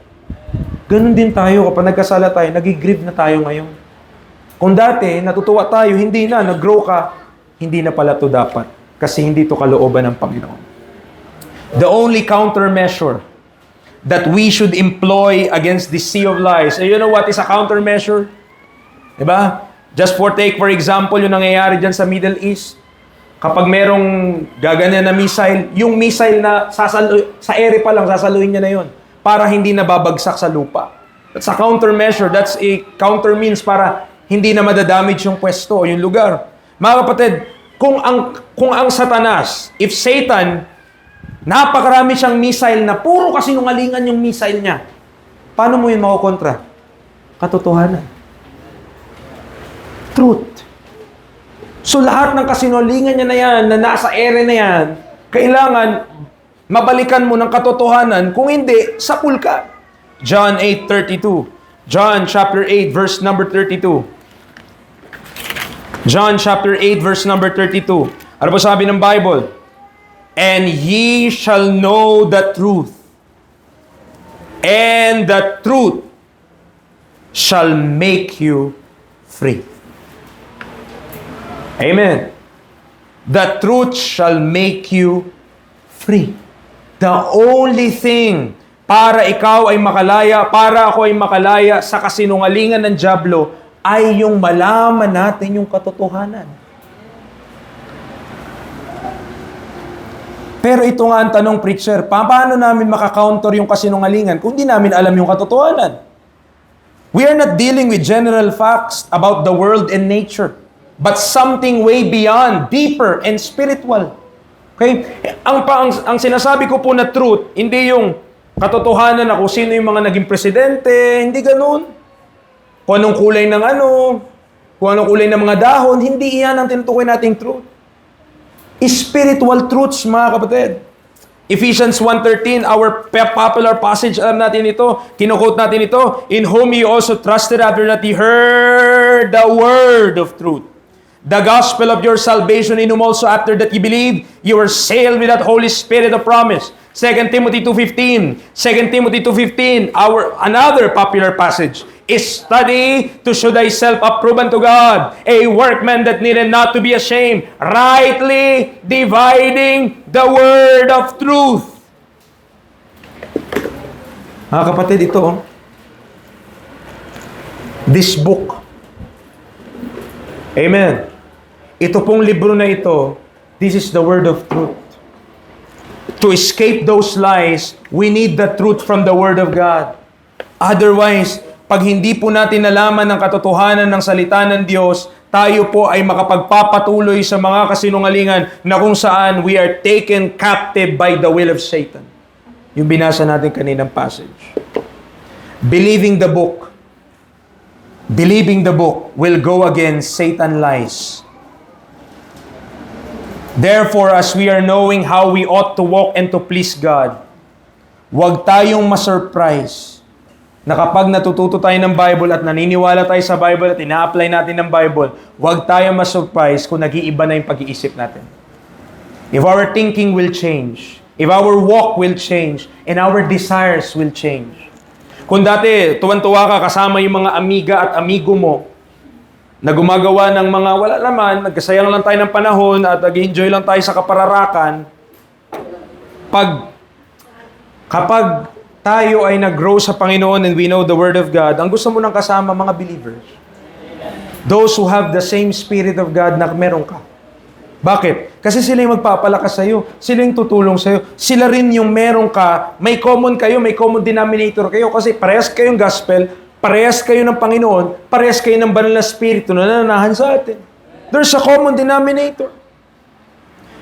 Ganun din tayo, kapag nagkasala tayo, nag-i-grieve na tayo ngayon. Kung dati, natutuwa tayo, hindi na, nag-grow ka, hindi na pala to dapat. Kasi hindi to kalooban ng Panginoon. The only countermeasure that we should employ against the sea of lies, you know what is a countermeasure? Diba? Just take for example, yung nangyayari dyan sa Middle East. Kapag merong gaganyan na missile, yung missile na sa ere pa lang, sasaluhin niya na yun. Para hindi nababagsak sa lupa. That's a countermeasure. That's a counter means para hindi na madadamage yung pwesto o yung lugar. Mga kapatid, kung ang Satanas, if Satan, napakarami siyang missile na puro kasinungalingan yung missile niya, paano mo yun makukontra? Katotohanan. Truth. So lahat ng kasinungalingan niya na yan, na nasa ere na yan, kailangan mabalikan mo ng katotohanan, kung hindi, sapul ka. John 8:32. John chapter 8 verse number 32. John chapter 8 verse number 32. Ano po sabi ng Bible? And ye shall know the truth, and the truth shall make you free. Amen. The truth shall make you free. The only thing para ikaw ay makalaya, para ako ay makalaya sa kasinungalingan ng dyablo, ay yung malaman natin yung katotohanan. Pero ito nga ang tanong, preacher, paano namin makakounter yung kasinungalingan kung di namin alam yung katotohanan? We are not dealing with general facts about the world and nature, but something way beyond, deeper and spiritual. Okay? Ang sinasabi ko po na truth, hindi yung katotohanan na kung sino yung mga naging presidente, hindi ganun. Kung anong kulay ng kung anong kulay ng mga dahon, hindi iyan ang tinutukoy nating truth. Spiritual truths, mga kapatid. Ephesians 1:13, our popular passage, alam natin ito, kinukote natin ito, in whom you also trusted after that you heard the word of truth. The gospel of your salvation, in whom also after that you believed, you were sealed with that Holy Spirit of promise. 2 Timothy 2:15. 2 Timothy 2:15, another popular passage. Study to show thyself approved unto God, a workman that needed not to be ashamed, rightly dividing the word of truth. Mga kapatid, ito, this book. Amen. Ito pong libro na ito, this is the word of truth. To escape those lies, we need the truth from the word of God. Otherwise, pag hindi po natin nalaman ang katotohanan ng salita ng Diyos, tayo po ay makapagpapatuloy sa mga kasinungalingan na kung saan we are taken captive by the will of Satan. Yung binasa natin kaninang passage. Believing the book will go against Satan's lies. Therefore, as we are knowing how we ought to walk and to please God, huwag tayong ma-surprise na kapag natututo tayo ng Bible at naniniwala tayo sa Bible at ina-apply natin ng Bible, huwag tayo ma-surprise kung nag-iiba na yung pag-iisip natin. If our thinking will change, if our walk will change, and our desires will change. Kung dati, tuwan-tuwa ka kasama yung mga amiga at amigo mo na gumagawa ng mga wala naman, nagkasayang lang tayo ng panahon at nag-enjoy lang tayo sa kapararakan, kapag tayo ay nag-grow sa Panginoon and we know the Word of God, ang gusto mo nang kasama mga believers. Those who have the same Spirit of God na meron ka. Bakit? Kasi sila yung magpapalakas sa'yo. Sila yung tutulong sa'yo. Sila rin yung meron ka. May common kayo, may common denominator kayo. Kasi parehas kayong gospel, parehas kayo ng Panginoon, parehas kayo ng banal na Espiritu na nananahan sa atin. There's a common denominator.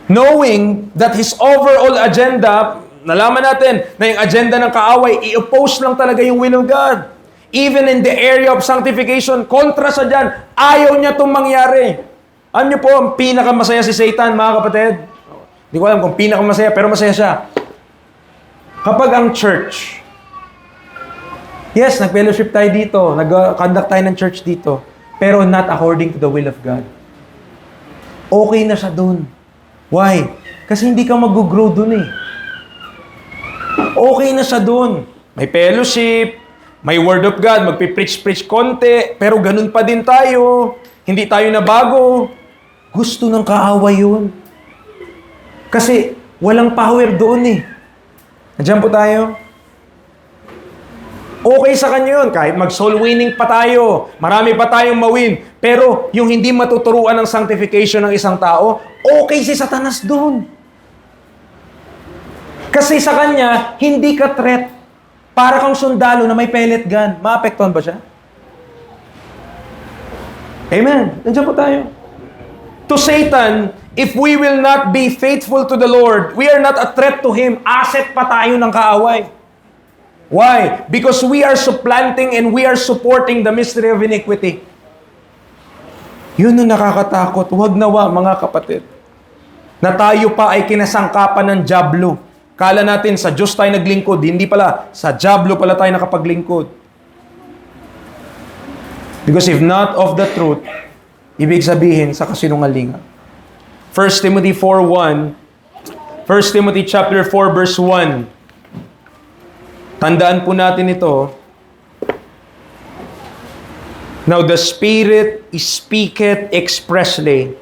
Knowing that His overall agenda, nalaman natin na yung agenda ng kaaway, i-oppose lang talaga yung will of God. Even in the area of sanctification, kontra sa dyan, ayaw niya itong mangyari. Ano niyo po ang pinakamasaya si Satan, mga kapatid? Hindi ko alam kung pinakamasaya, pero masaya siya. Kapag ang church, yes, nag-fellowship tayo dito, nag-conduct tayo ng church dito, pero not according to the will of God. Okay na siya dun. Why? Kasi hindi ka mag-grow dun eh. Okay na siya doon. May fellowship, may word of God, magpipreach-preach konti, pero ganun pa din tayo. Hindi tayo nabago. Gusto ng kaaway yun. Kasi walang power doon eh. Nandiyan po tayo. Okay sa kanya yun. Kahit mag-soul winning pa tayo, marami pa tayong mawin. Pero yung hindi matuturuan ng sanctification ng isang tao, okay si Satanas doon. Kasi sa kanya, hindi ka threat. Para kang sundalo na may pellet gun. Maapektuhan ba siya? Amen. Nandiyan po tayo. To Satan, if we will not be faithful to the Lord, we are not a threat to Him. Asset pa tayo ng kaaway. Why? Because we are supplanting and we are supporting the mystery of iniquity. Yun ang nakakatakot. Huwag nawa, mga kapatid. Na tayo pa ay kinasangkapan ng dyablo. Kala natin sa Diyos tayo naglingkod, hindi pala, sa dyablo pala tayo nakapaglingkod. Because if not of the truth, ibig sabihin sa kasinungalingan. 1 Timothy 4:1, 1 Timothy chapter 4 verse 1. Tandaan po natin ito. Now the Spirit speaketh expressly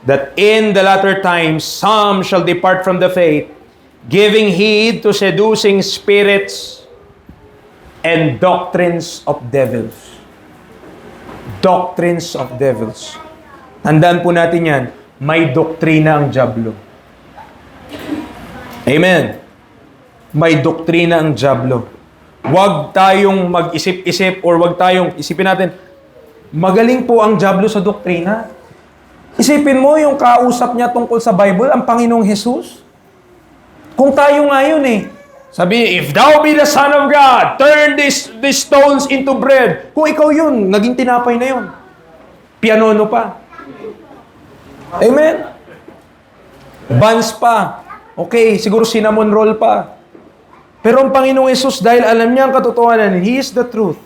that in the latter times some shall depart from the faith, giving heed to seducing spirits and doctrines of devils. Doctrines of devils. Tandaan po natin yan, may doktrina ang dyablo. Amen. May doktrina ang dyablo. Huwag tayong mag-isip-isip or huwag tayong, isipin natin, magaling po ang dyablo sa doktrina. Isipin mo yung kausap niya tungkol sa Bible, ang Panginoong Jesus. Kung tayo nga yun eh. Sabi, if thou be the Son of God, turn these stones into bread. Kung ikaw yun, naging tinapay na yun. Pianono pa. Amen? Buns pa. Okay, siguro cinnamon roll pa. Pero ang Panginoong Yesus, dahil alam niya ang katotohanan, He is the truth.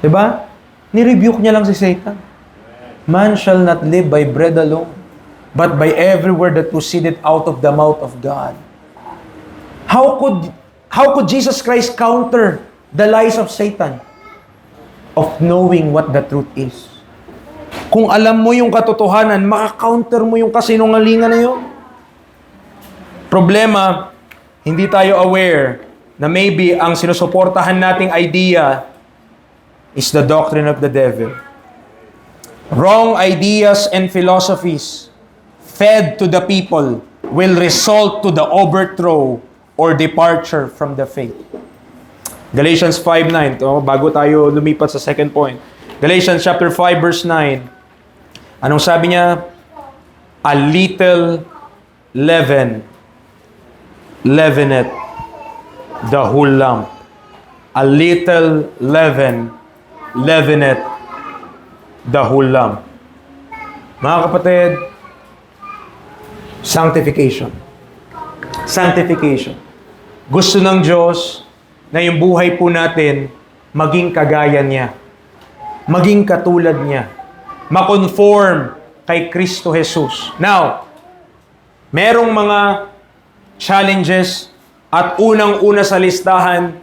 Diba? Ni-rebuke niya lang si Satan. Man shall not live by bread alone, but by every word that proceeded out of the mouth of God. How could Jesus Christ counter the lies of Satan? Of knowing what the truth is. Kung alam mo yung katotohanan, maka-counter mo yung kasinungalingan na yun. Problema, hindi tayo aware na maybe ang sinusuportahan nating idea is the doctrine of the devil. Wrong ideas and philosophies fed to the people will result to the overthrow or departure from the faith. Galatians 5:9. Bago tayo lumipat sa second point. Galatians chapter 5 verse 9. Anong sabi niya? A little leaven leaveneth the whole lump. A little leaven leaveneth the whole lump. Mga kapatid, sanctification. Sanctification. Gusto ng Diyos na yung buhay po natin maging kagaya niya. Maging katulad niya. Ma-conform kay Kristo Jesus. Now, merong mga challenges at unang-una sa listahan.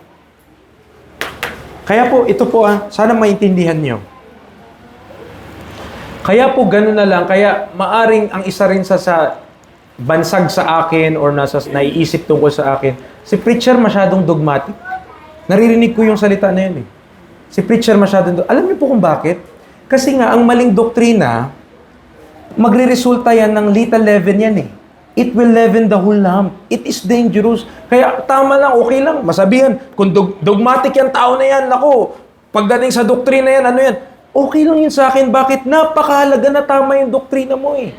Kaya po, ito po sana maintindihan nyo. Kaya po ganun na lang, kaya maaring ang isa rin sa bansag sa akin or naiisip tungkol sa akin, si preacher masyadong dogmatic. Naririnig ko yung salita na yun eh. Si preacher masyadong alam niyo po kung bakit? Kasi nga, ang maling doktrina, magre-resulta yan ng little leaven yan eh. It will leaven the whole lump. It is dangerous. Kaya tama lang, okay lang. Masabihan, kung dogmatic yan tao na yan, nako, pagdating sa doktrina yan, ano yan? Okay lang yun sa akin. Bakit? Napakahalaga na tama yung doktrina mo eh.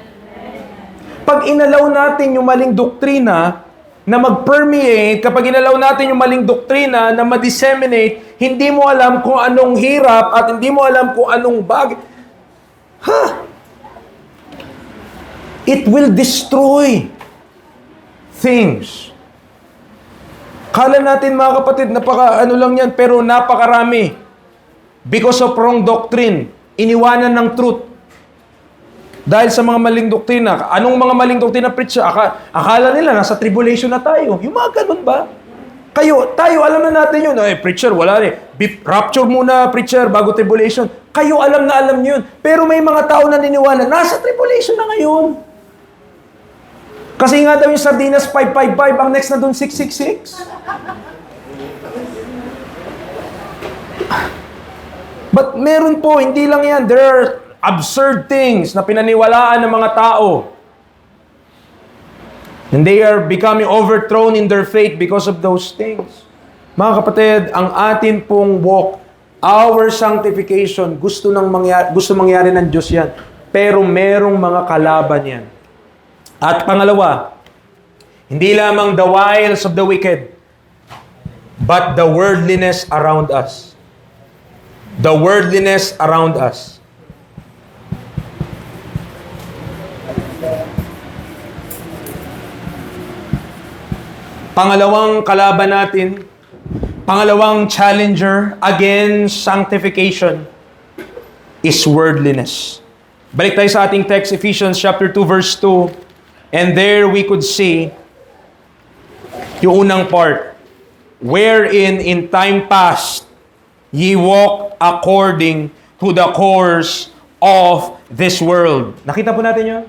Pag inalaw natin yung maling doktrina na mag-permeate, kapag inalaw natin yung maling doktrina na ma-disseminate, hindi mo alam kung anong hirap at hindi mo alam kung anong bagay. It will destroy things. Kala natin mga kapatid, ano lang yan, pero napakarami. Because of wrong doctrine, iniwanan ng truth. Dahil sa mga maling doktrina. Anong mga maling doktrina, preacher? Akala nila, nasa tribulation na tayo. Yung mga ganun ba? Tayo, alam na natin yun. Preacher, wala rin. Rapture muna, preacher, bago tribulation. Kayo, alam na alam yun. Pero may mga tao na niniwala, nasa tribulation na ngayon. Kasi nga daw yung Sardinas 555, ang next na doon 666. But meron po, hindi lang yan. There are absurd things na pinaniwalaan ng mga tao. And they are becoming overthrown in their faith because of those things. Mga kapatid, ang atin pong walk, our sanctification, gusto mangyari ng Diyos yan. Pero merong mga kalaban yan. At pangalawa, hindi lamang the wiles of the wicked, but the worldliness around us. The worldliness around us. Pangalawang kalaban natin, pangalawang challenger against sanctification is worldliness. Balik tayo sa ating text, Ephesians chapter 2 verse 2. And there we could see yung unang part, wherein in time past ye walked according to the course of this world. Nakita po natin yun?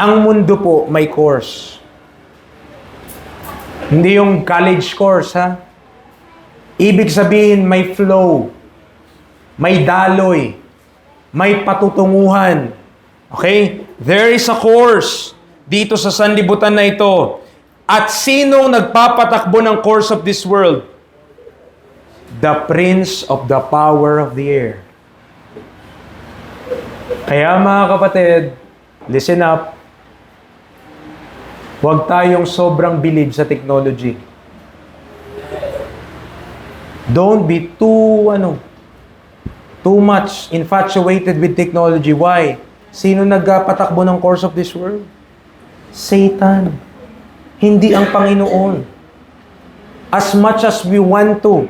Ang mundo po may course. Hindi yung college course, ha? Ibig sabihin may flow, may daloy, may patutunguhan. Okay? There is a course dito sa sanlibutan na ito. At sinong nagpapatakbo ng course of this world? The prince of the power of the air. Kaya mga kapatid, listen up. Huwag tayong sobrang bilib sa technology. Don't be too much infatuated with technology. Why? Sino nagpapatakbo ng course of this world? Satan. Hindi ang Panginoon. As much as we want to,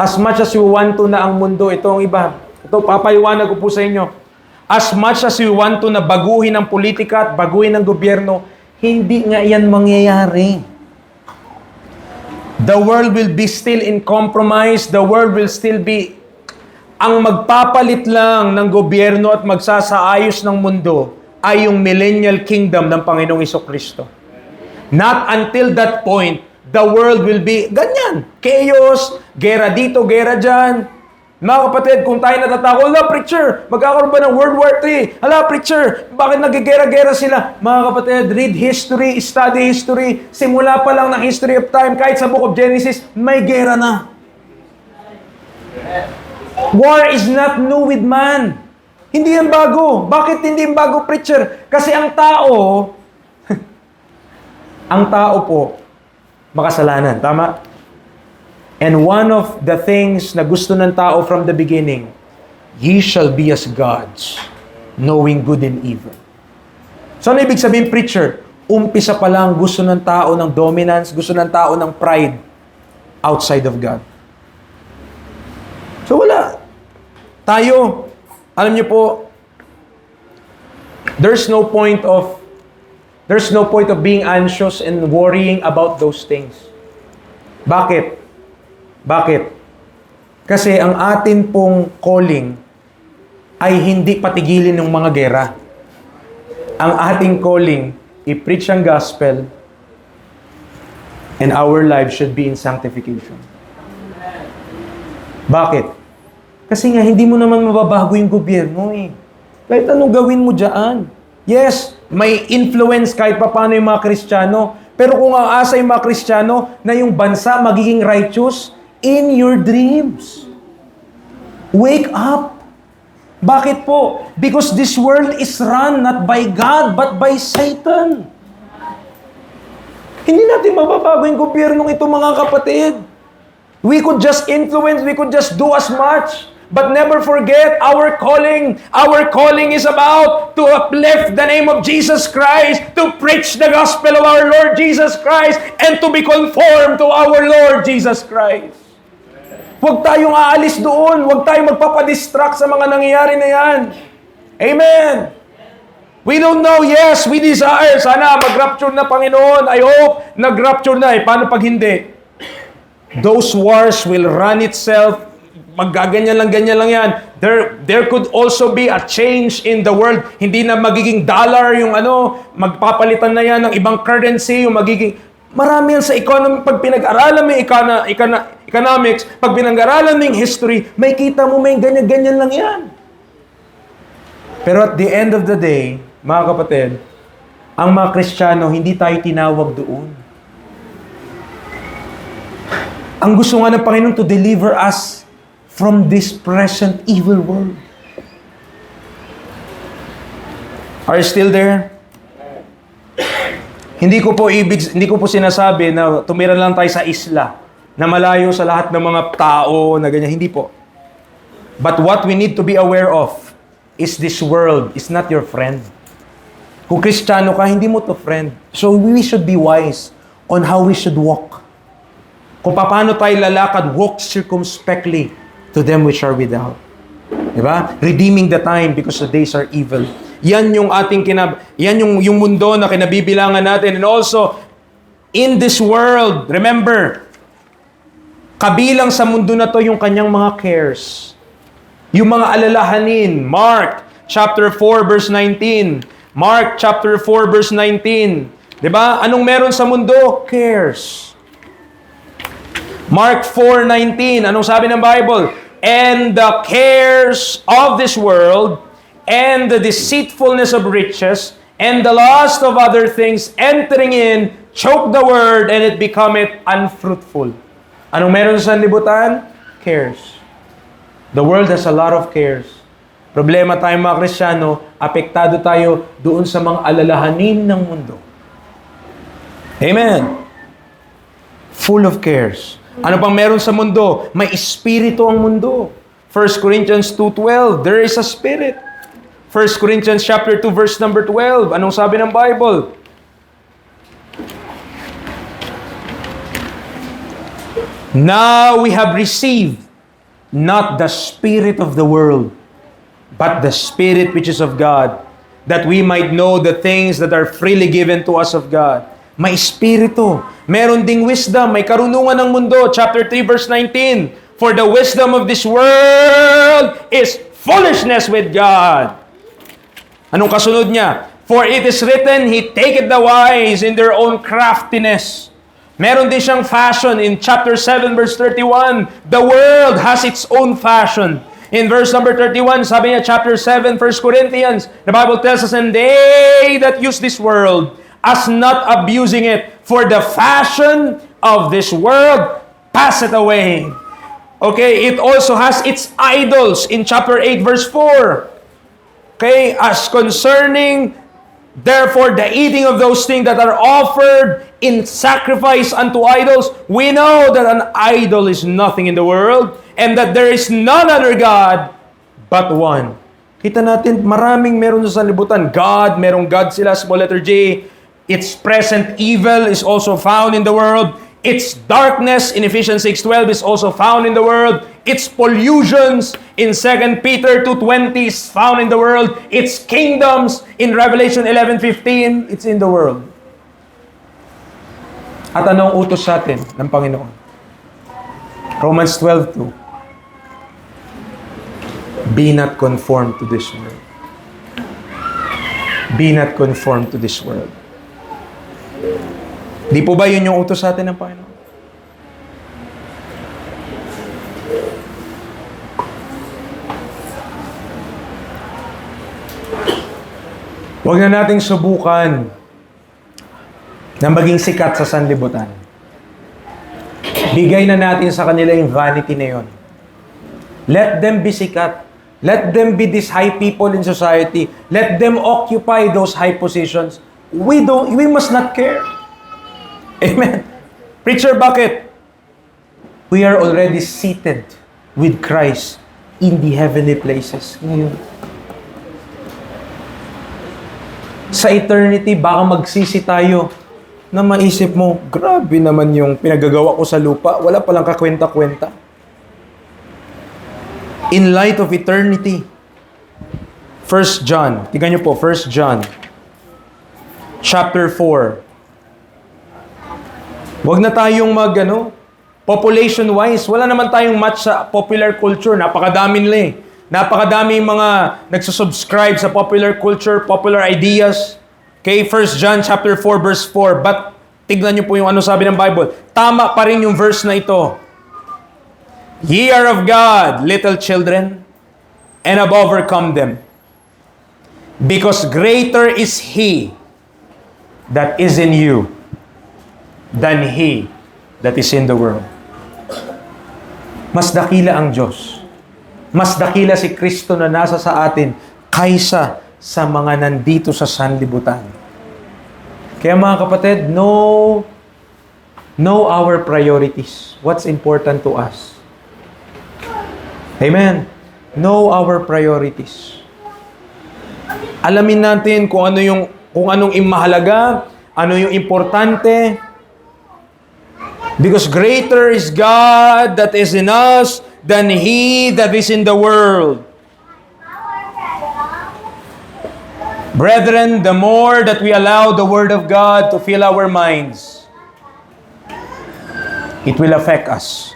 as much as we want to na ang mundo, ito ang iba. Ito, papaliwanag ko po sa inyo. As much as we want to na baguhin ang politika at baguhin ang gobyerno, hindi nga yan mangyayari. The world will be still in compromise. The world will still be... Ang magpapalit lang ng gobyerno at magsasaayos ng mundo ay yung millennial kingdom ng Panginoong Jesucristo. Not until that point, the world will be ganyan. Chaos, gera dito, gera dyan. Mga kapatid, kung tayo natatakot, hala, preacher, magkakaroon ba ng World War III? Hala, preacher, bakit nagigera-gera sila? Mga kapatid, read history, study history. Simula pa lang ng history of time, kahit sa book of Genesis, may gera na. War is not new with man. Hindi yan bago. Bakit hindi yan bago, preacher? Kasi ang tao, ang tao po, makasalanan. Tama? And one of the things na gusto ng tao from the beginning, ye shall be as gods, knowing good and evil. So ano ibig sabihin, preacher? Umpisa pa lang, gusto ng tao ng dominance, gusto ng tao ng pride outside of God. So wala. Tayo, alam niyo po, there's no point of being anxious and worrying about those things. Bakit? Bakit? Kasi ang atin pong calling ay hindi patigilin ng mga gera. Ang ating calling, i-preach ang gospel, and our lives should be in sanctification. Bakit? Kasi nga, hindi mo naman mababago yung gobyerno eh. Kahit anong gawin mo dyan. Yes, may influence kahit pa paano yung mga Kristiyano. Pero kung aasa yung mga Kristiyano na yung bansa magiging righteous, in your dreams. Wake up. Bakit po? Because this world is run not by God, but by Satan. Hindi natin mababago yung gobyernong ito, mga kapatid. We could just influence, we could just do as much. But never forget our calling. Our calling is about to uplift the name of Jesus Christ, to preach the gospel of our Lord Jesus Christ, and to be conformed to our Lord Jesus Christ. Huwag tayong aalis doon. Huwag tayong magpapadistract sa mga nangyayari na yan. Amen. We don't know, yes, we desire. Sana mag-rapture na Panginoon. I hope nag-rapture na. Paano pag hindi? Those wars will run itself. Maggaganyan lang yan. There could also be a change in the world. Hindi na magiging dollar yung magpapalitan na yan ng ibang currency, yung magiging... Marami yan sa economy. Pag pinag-aralan mo yung economics, pag pinag-aralan mo yung history, may kita mo may ganyan-ganyan lang yan. Pero at the end of the day, mga kapatid, ang mga Kristiyano, hindi tayo tinawag doon. Ang gusto nga ng Panginoon to deliver us from this present evil world. Are you still there? Hindi ko po sinasabi na tumira lang tayo sa isla na malayo sa lahat ng mga tao na ganyan. Hindi po. But what we need to be aware of is this world is not your friend. Kung Kristiyano ka, hindi mo to friend. So we should be wise on how we should walk. Kung paano tayo lalakad, walk circumspectly to them which are without. Diba? Redeeming the time because the days are evil. Yan yung ating yan yung mundo na kinabibilangan natin. And also, in this world, remember, kabilang sa mundo na to yung kanyang mga cares. Yung mga alalahanin. Mark chapter 4 verse 19. Mark chapter 4 verse 19. Diba? Anong meron sa mundo? Cares. Mark 4:19. Anong sabi ng Bible? And the cares of this world, and the deceitfulness of riches, and the lust of other things entering in, choke the word, and it becometh unfruitful. Anong meron sa libutan? Cares. The world has a lot of cares. Problema tayo mga Kristiyano, apektado tayo doon sa mga alalahanin ng mundo. Amen. Full of cares. Ano pang meron sa mundo? May espiritu ang mundo. 1 Corinthians 2:12, there is a spirit. 1 Corinthians chapter 2 verse number 12. Anong sabi ng Bible? Now we have received not the spirit of the world, but the Spirit which is of God, that we might know the things that are freely given to us of God. May espiritu. Meron ding wisdom. May karunungan ng mundo. Chapter 3 verse 19. For the wisdom of this world is foolishness with God. Anong kasunod niya? For it is written, He taketh the wise in their own craftiness. Meron din siyang fashion in chapter 7 verse 31. The world has its own fashion. In verse number 31, sabi niya, chapter 7, 1 Corinthians, the Bible tells us, and they that use this world as not abusing it, for the fashion of this world passeth away. Okay, it also has its idols in chapter 8, verse 4. Okay, as concerning, therefore, the eating of those things that are offered in sacrifice unto idols, we know that an idol is nothing in the world, and that there is none other God but one. Kita natin, maraming meron sa libutan. God, merong God sila, small letter J. Its present evil is also found in the world. Its darkness in Ephesians 6:12 is also found in the world. Its pollutions in 2 Peter 2:20 is found in the world. Its kingdoms in Revelation 11:15, it's in the world. At ano ang utos sa atin ng Panginoon? Romans 12:2. Be not conformed to this world. Be not conformed to this world. Di po ba yun yung utos sa atin ng Panginoon? Huwag na nating subukan na maging sikat sa sanlibutan. Bigay na natin sa kanila yung vanity na yun. Let them be sikat. Let them be these high people in society. Let them occupy those high positions. We must not care. Amen. Preacher, bakit? We are already seated with Christ in the heavenly places. Ngayon. Sa eternity, baka magsisi tayo na maisip mo, grabe naman yung pinagagawa ko sa lupa. Wala palang kakwenta-kwenta. In light of eternity, 1 John, tingnan niyo po, 1 John, chapter 4. Huwag na tayong population-wise, wala naman tayong match sa popular culture. Napakadami nila eh. Napakadaming mga nagsusubscribe sa popular culture, popular ideas. Okay, 1 John chapter 4 verse 4. But tignan niyo po yung ano sabi ng Bible. Tama pa rin yung verse na ito. Ye are of God, little children, and have overcome them. Because greater is He that is in you than he that is in the world. Mas dakila ang Diyos. Mas dakila si Kristo na nasa sa atin kaysa sa mga nandito sa sanlibutan. Kaya mga kapatid, know our priorities. What's important to us. Amen. Know our priorities. Alamin natin kung anong imahalaga, ano yung importante. Because greater is God that is in us than he that is in the world. Brethren, the more that we allow the Word of God to fill our minds, it will affect us.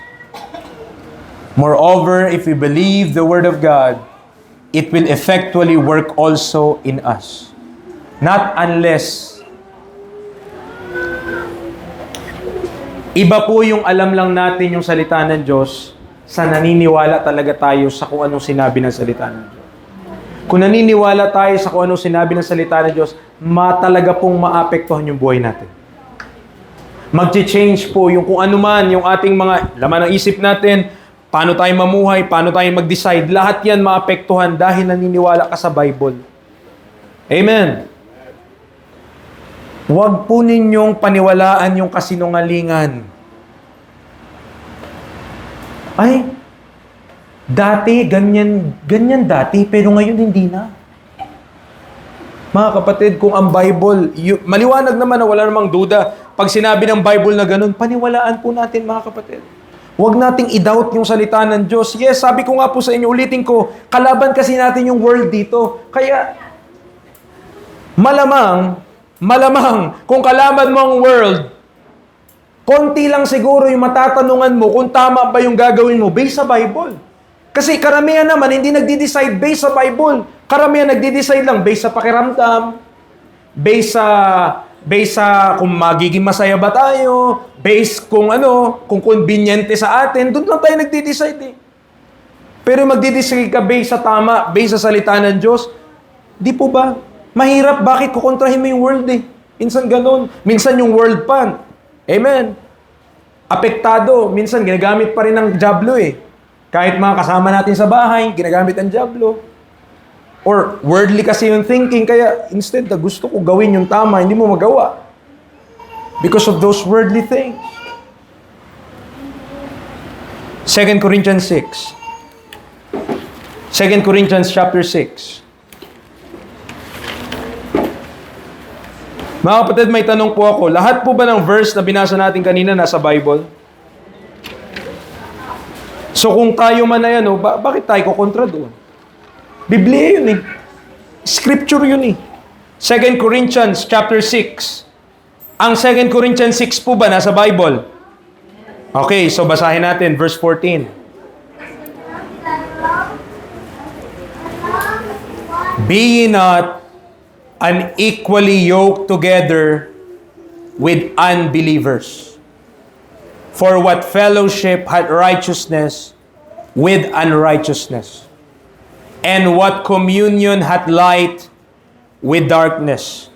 Moreover, if we believe the Word of God, it will effectually work also in us. Not unless iba po yung alam lang natin yung salita ng Diyos sa naniniwala talaga tayo sa kung anong sinabi ng salita ng Diyos. Kung naniniwala tayo sa kung anong sinabi ng salita ng Diyos, talaga pong maapektuhan yung buhay natin. Mag-change po yung kung ano man, yung ating mga laman ng isip natin, paano tayo mamuhay, paano tayo mag-decide, lahat yan maapektuhan dahil naniniwala ka sa Bible. Amen. Huwag po ninyong paniwalaan yung kasinungalingan. Ay, dati, ganyan dati, pero ngayon hindi na. Mga kapatid, kung ang Bible, maliwanag naman na wala namang duda, pag sinabi ng Bible na ganun, paniwalaan po natin mga kapatid. Huwag nating i-doubt yung salita ng Diyos. Yes, sabi ko nga po sa inyo, ulitin ko, kalaban kasi natin yung world dito. Kaya, malamang, kung kalaban mo ang world, konti lang siguro yung matatanungan mo kung tama ba yung gagawin mo based sa Bible. Kasi karamihan naman, hindi nagdi-decide based sa Bible. Karamihan nagdi-decide lang based sa pakiramdam, based sa kung magiging masaya ba tayo, based kung conveniente sa atin, doon lang tayo nagdi-decide eh. Pero magdi-decide ka based sa tama, based sa salita ng Diyos, di po ba? Mahirap, bakit kukontrahin mo yung world eh? Minsan ganun. Minsan yung world pan. Amen. Apektado. Minsan ginagamit pa rin ng diablo eh. Kahit mga kasama natin sa bahay, ginagamit ang diablo. Or worldly kasi yung thinking, kaya instead na gusto ko gawin yung tama, hindi mo magawa. Because of those worldly things. 2 Corinthians 6. 2 Corinthians chapter 6. Mga kapatid, may tanong po ako. Lahat po ba ng verse na binasa natin kanina nasa Bible? So kung tayo man na yan, bakit tayo kukontra doon? Biblia yun eh. Scripture yun eh. 2 Corinthians chapter 6. Ang 2 Corinthians 6 po ba nasa Bible? Okay, so basahin natin verse 14. Be ye not unequally yoked together with unbelievers. For what fellowship hath righteousness with unrighteousness? And what communion hath light with darkness?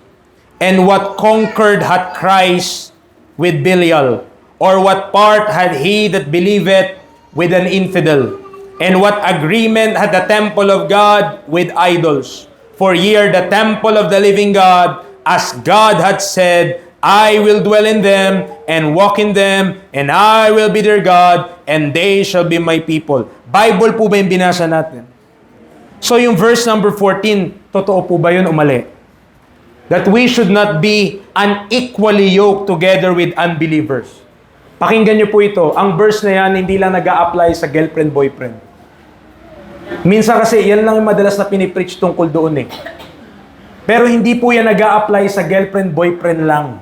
And what concord hath Christ with Belial? Or what part had he that believeth with an infidel? And what agreement had the temple of God with idols? For ye are the temple of the living God, as God hath said, I will dwell in them, and walk in them, and I will be their God, and they shall be my people. Bible po ba yung binasa natin? So yung verse number 14, totoo po ba yun o mali? That we should not be unequally yoked together with unbelievers. Pakinggan niyo po ito. Ang verse na yan, hindi lang nag-a-apply sa girlfriend-boyfriend. Minsan kasi, yan lang yung madalas na pinipreach tungkol doon eh. Pero hindi po yan nag-a-apply sa girlfriend-boyfriend lang.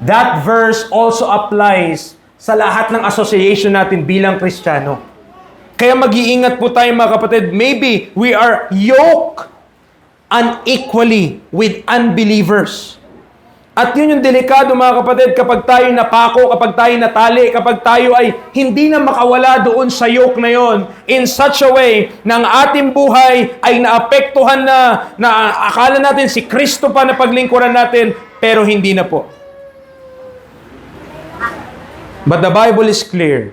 That verse also applies sa lahat ng association natin bilang Kristiyano. Kaya mag-iingat po tayo mga kapatid. Maybe we are yoked unequally with unbelievers. At yun yung delikado mga kapatid kapag tayo napako, kapag tayo natali, kapag tayo ay hindi na makawala doon sa yoke na yon in such a way na ang ating buhay ay naapektuhan na akala natin si Kristo pa na paglingkuran natin, pero hindi na po. But the Bible is clear.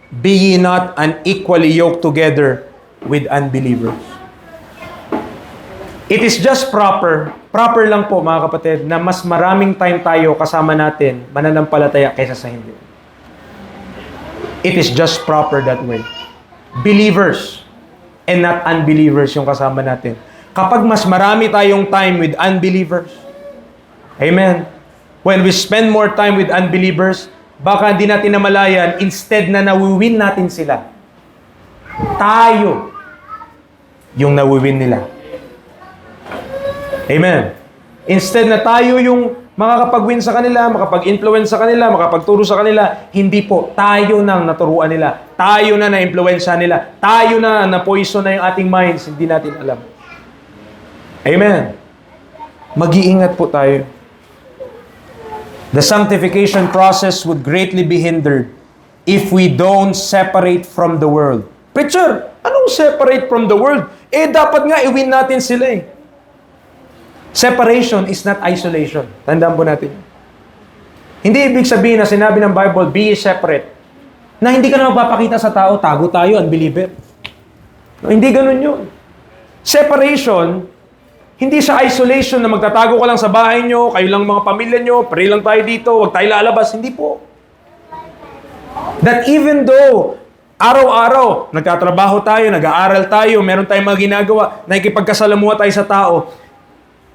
Be ye not unequally yoked together with unbelievers. It is just proper lang po mga kapatid, na mas maraming time tayo kasama natin, mananampalataya kaysa sa hindi. It is just proper that way. Believers and not unbelievers yung kasama natin. Kapag mas marami tayong time with unbelievers, amen, when we spend more time with unbelievers, baka hindi natin namalayan, instead na nawiwin natin sila, tayo yung nawiwin nila. Amen. Instead na tayo yung makakapag-win sa kanila, makapag-influence sa kanila, makapagturo sa kanila, hindi po. Tayo nang naturuan nila. Tayo na na-influensya nila. Tayo na na-poison na yung ating minds. Hindi natin alam. Amen. Mag-iingat po tayo. The sanctification process would greatly be hindered if we don't separate from the world. Preacher, anong separate from the world? Dapat nga i-win natin sila eh. Separation is not isolation. Tandaan po natin. Hindi ibig sabihin na sinabi ng Bible, be separate. Na hindi ka na magpapakita sa tao, tago tayo, unbeliever. No, hindi ganun yun. Separation, hindi sa isolation na magtatago ka lang sa bahay nyo, kayo lang mga pamilya nyo, pare lang tayo dito, huwag tayo lalabas. Hindi po. That even though araw-araw, nagtatrabaho tayo, nag-aaral tayo, meron tayong mga ginagawa, nakikipagkasalamuha tayo sa tao,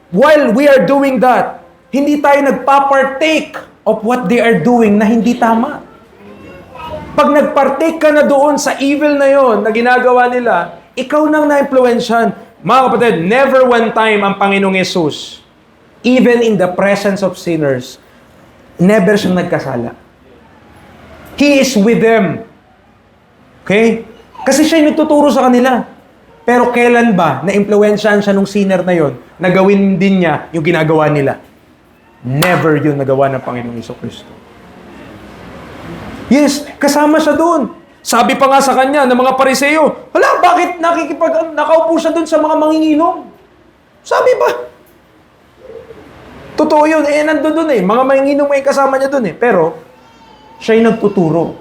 while we are doing that, hindi tayo nagpa-partake of what they are doing na hindi tama. Pag nag-partake ka na doon sa evil na yon na ginagawa nila, ikaw nang na-influensyan. Mga kapatid, never one time ang Panginoong Yesus, even in the presence of sinners, never siyang nagkasala. He is with them. Okay? Kasi siya yung nagtuturo sa kanila. Pero kailan ba na-influensyahan siya nung sinner na yon na gawin din niya yung ginagawa nila? Never yun nagawa ng Panginoong Jesucristo. Yes, kasama siya doon. Sabi pa nga sa kanya ng mga Pariseo, hala, bakit nakaupo siya doon sa mga manginginom? Sabi ba? Totoo yun. Nandun doon eh. Mga manginginom ay kasama niya doon eh. Pero, siya yung nagtuturo.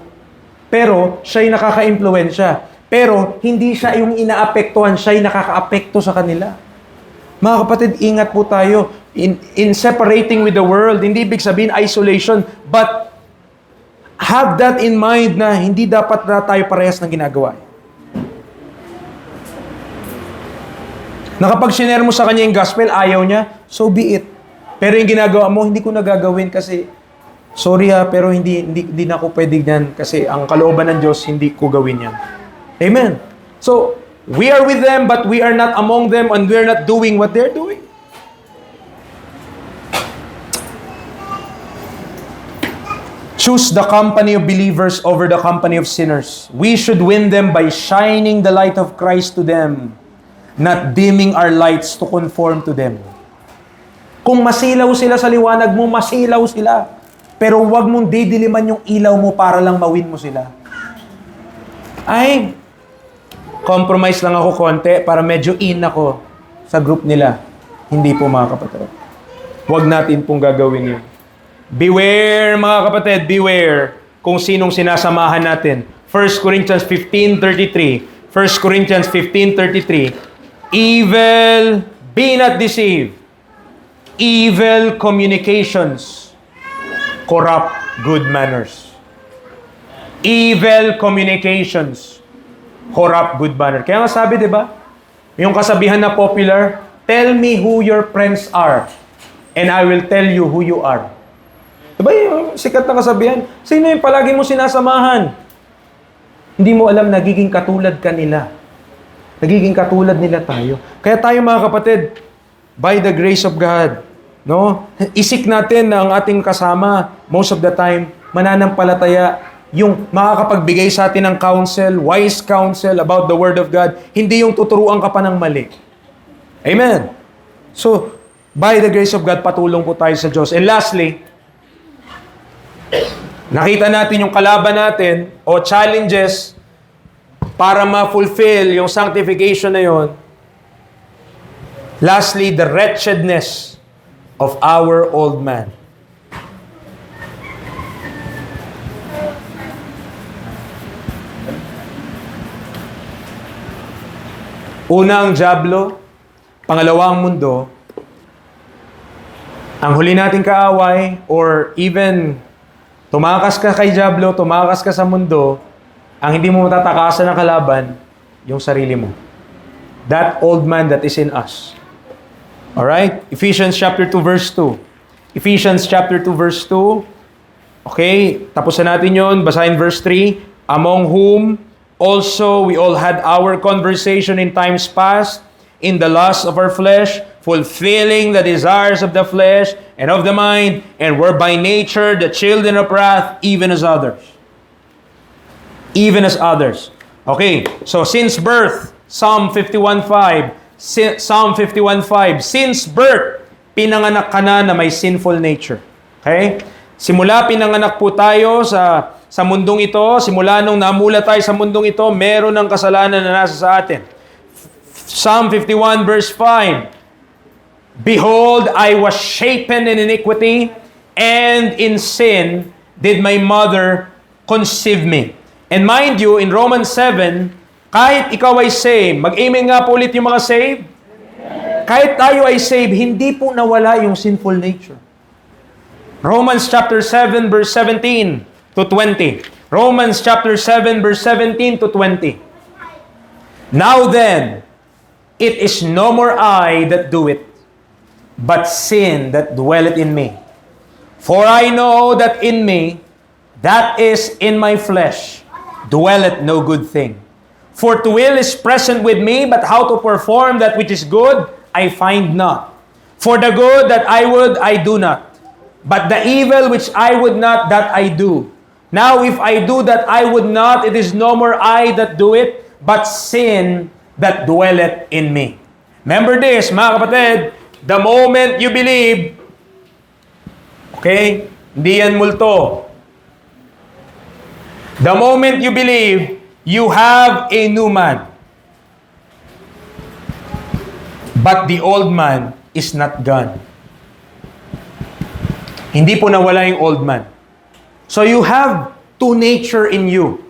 Pero, siya yung nakaka-impluensya. Pero, hindi siya yung inaapektuhan, siya yung nakaka-apekto sa kanila. Mga kapatid, ingat po tayo in separating with the world. Hindi ibig sabihin isolation, but have that in mind na hindi dapat na tayo parehas ng ginagawa. Na kapag sinare mo sa kanya yung gospel, ayaw niya, so be it. Pero yung ginagawa mo, hindi ko nagagawin kasi, sorry pero hindi na ako pwede yan kasi ang kalooban ng Diyos, hindi ko gawin yan. Amen. So, we are with them, but we are not among them, and we are not doing what they're doing. Choose the company of believers over the company of sinners. We should win them by shining the light of Christ to them, not dimming our lights to conform to them. Kung masilaw sila sa liwanag mo, masilaw sila. Pero huwag mong didiliman yung ilaw mo para lang mawin mo sila. Ay, compromise lang ako konti para medyo in ako sa group nila. Hindi po mga kapatid. Huwag natin pong gagawin yun. Beware mga kapatid, beware kung sinong sinasamahan natin. 1 Corinthians 15:33. 1 Corinthians 15:33. Evil, be not deceived. Evil communications corrupt good manners. Evil communications corrupt good manners. Kaya nga sabi, di ba? Yung kasabihan na popular, tell me who your friends are, and I will tell you who you are. Diba yung sikat na kasabihan? Sino yung palagi mo sinasamahan? Hindi mo alam, nagiging katulad ka nila. Nagiging katulad nila tayo. Kaya tayo mga kapatid, by the grace of God, no? Isik natin na ang ating kasama, most of the time, mananampalataya, yung makakapagbigay sa atin ng counsel, wise counsel about the Word of God, hindi yung tuturuan ka pa ng mali. Amen. So, by the grace of God, patulong po tayo sa Diyos. And lastly, nakita natin yung kalaban natin o challenges para ma-fulfill yung sanctification na yon. Lastly, the wretchedness of our old man. Una ang dyablo, pangalawa ang mundo, ang huli nating kaaway, or even tumakas ka kay dyablo, tumakas ka sa mundo, ang hindi mo matatakasan ng kalaban, yung sarili mo. That old man that is in us. Alright? Ephesians chapter 2 verse 2. Ephesians chapter 2 verse 2. Okay, tapusin natin yon. Basahin verse 3. Among whom also we all had our conversation in times past, in the lust of our flesh, fulfilling the desires of the flesh and of the mind, and were by nature the children of wrath, even as others. Even as others. Okay, so since birth, Psalm 51:5, Psalm 51:5, since birth, pinanganak ka na may sinful nature. Okay? Simula pinanganak po tayo sa mundong ito, simula nung namula tayo sa mundong ito, meron ng kasalanan na nasa sa atin. Psalm 51 verse 5, behold, I was shapen in iniquity, and in sin did my mother conceive me. And mind you, in Romans 7, kahit ikaw ay saved, mag-amen nga po ulit yung mga saved. Kahit tayo ay saved, hindi po nawala yung sinful nature. Romans chapter 7 verse 17 to 20. Romans chapter 7 verse 17 to 20. Now then, it is no more I that do it, but sin that dwelleth in me. For I know that in me, that is in my flesh, dwelleth no good thing. For to will is present with me, but how to perform that which is good, I find not. For the good that I would, I do not. But the evil which I would not, that I do. Now if I do that I would not, it is no more I that do it, but sin that dwelleth in me. Remember this, mga kapatid, the moment you believe, okay, hindi yan multo. The moment you believe, you have a new man. But the old man is not gone. Hindi po nawala yung old man. So you have two nature in you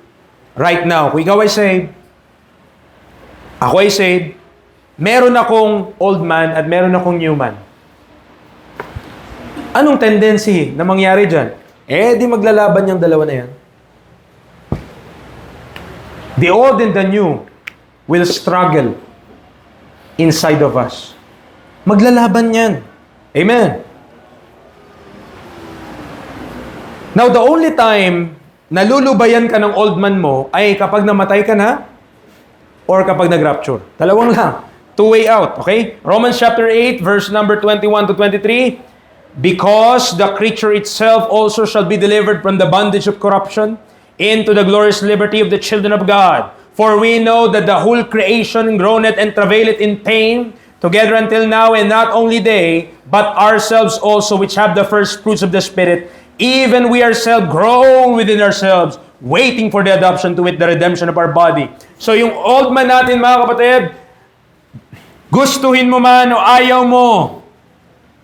right now. Kung ikaw ay saved, ako ay saved, meron akong old man at meron akong new man. Anong tendency na mangyari dyan? Di maglalaban yung dalawa na yan. The old and the new will struggle inside of us. Maglalaban yan. Amen. Now, the only time na lulubayan ka ng old man mo ay kapag namatay ka na or kapag nag-rapture. Dalawang lang. Two-way out, okay? Romans chapter 8, verse number 21 to 23. Because the creature itself also shall be delivered from the bondage of corruption into the glorious liberty of the children of God. For we know that the whole creation groaneth and travaileth in pain together until now, and not only they, but ourselves also, which have the first fruits of the Spirit, even we ourselves groan within ourselves, waiting for the adoption to wit, the redemption of our body. So yung old man natin, mga kapatid, gustuhin mo man o ayaw mo,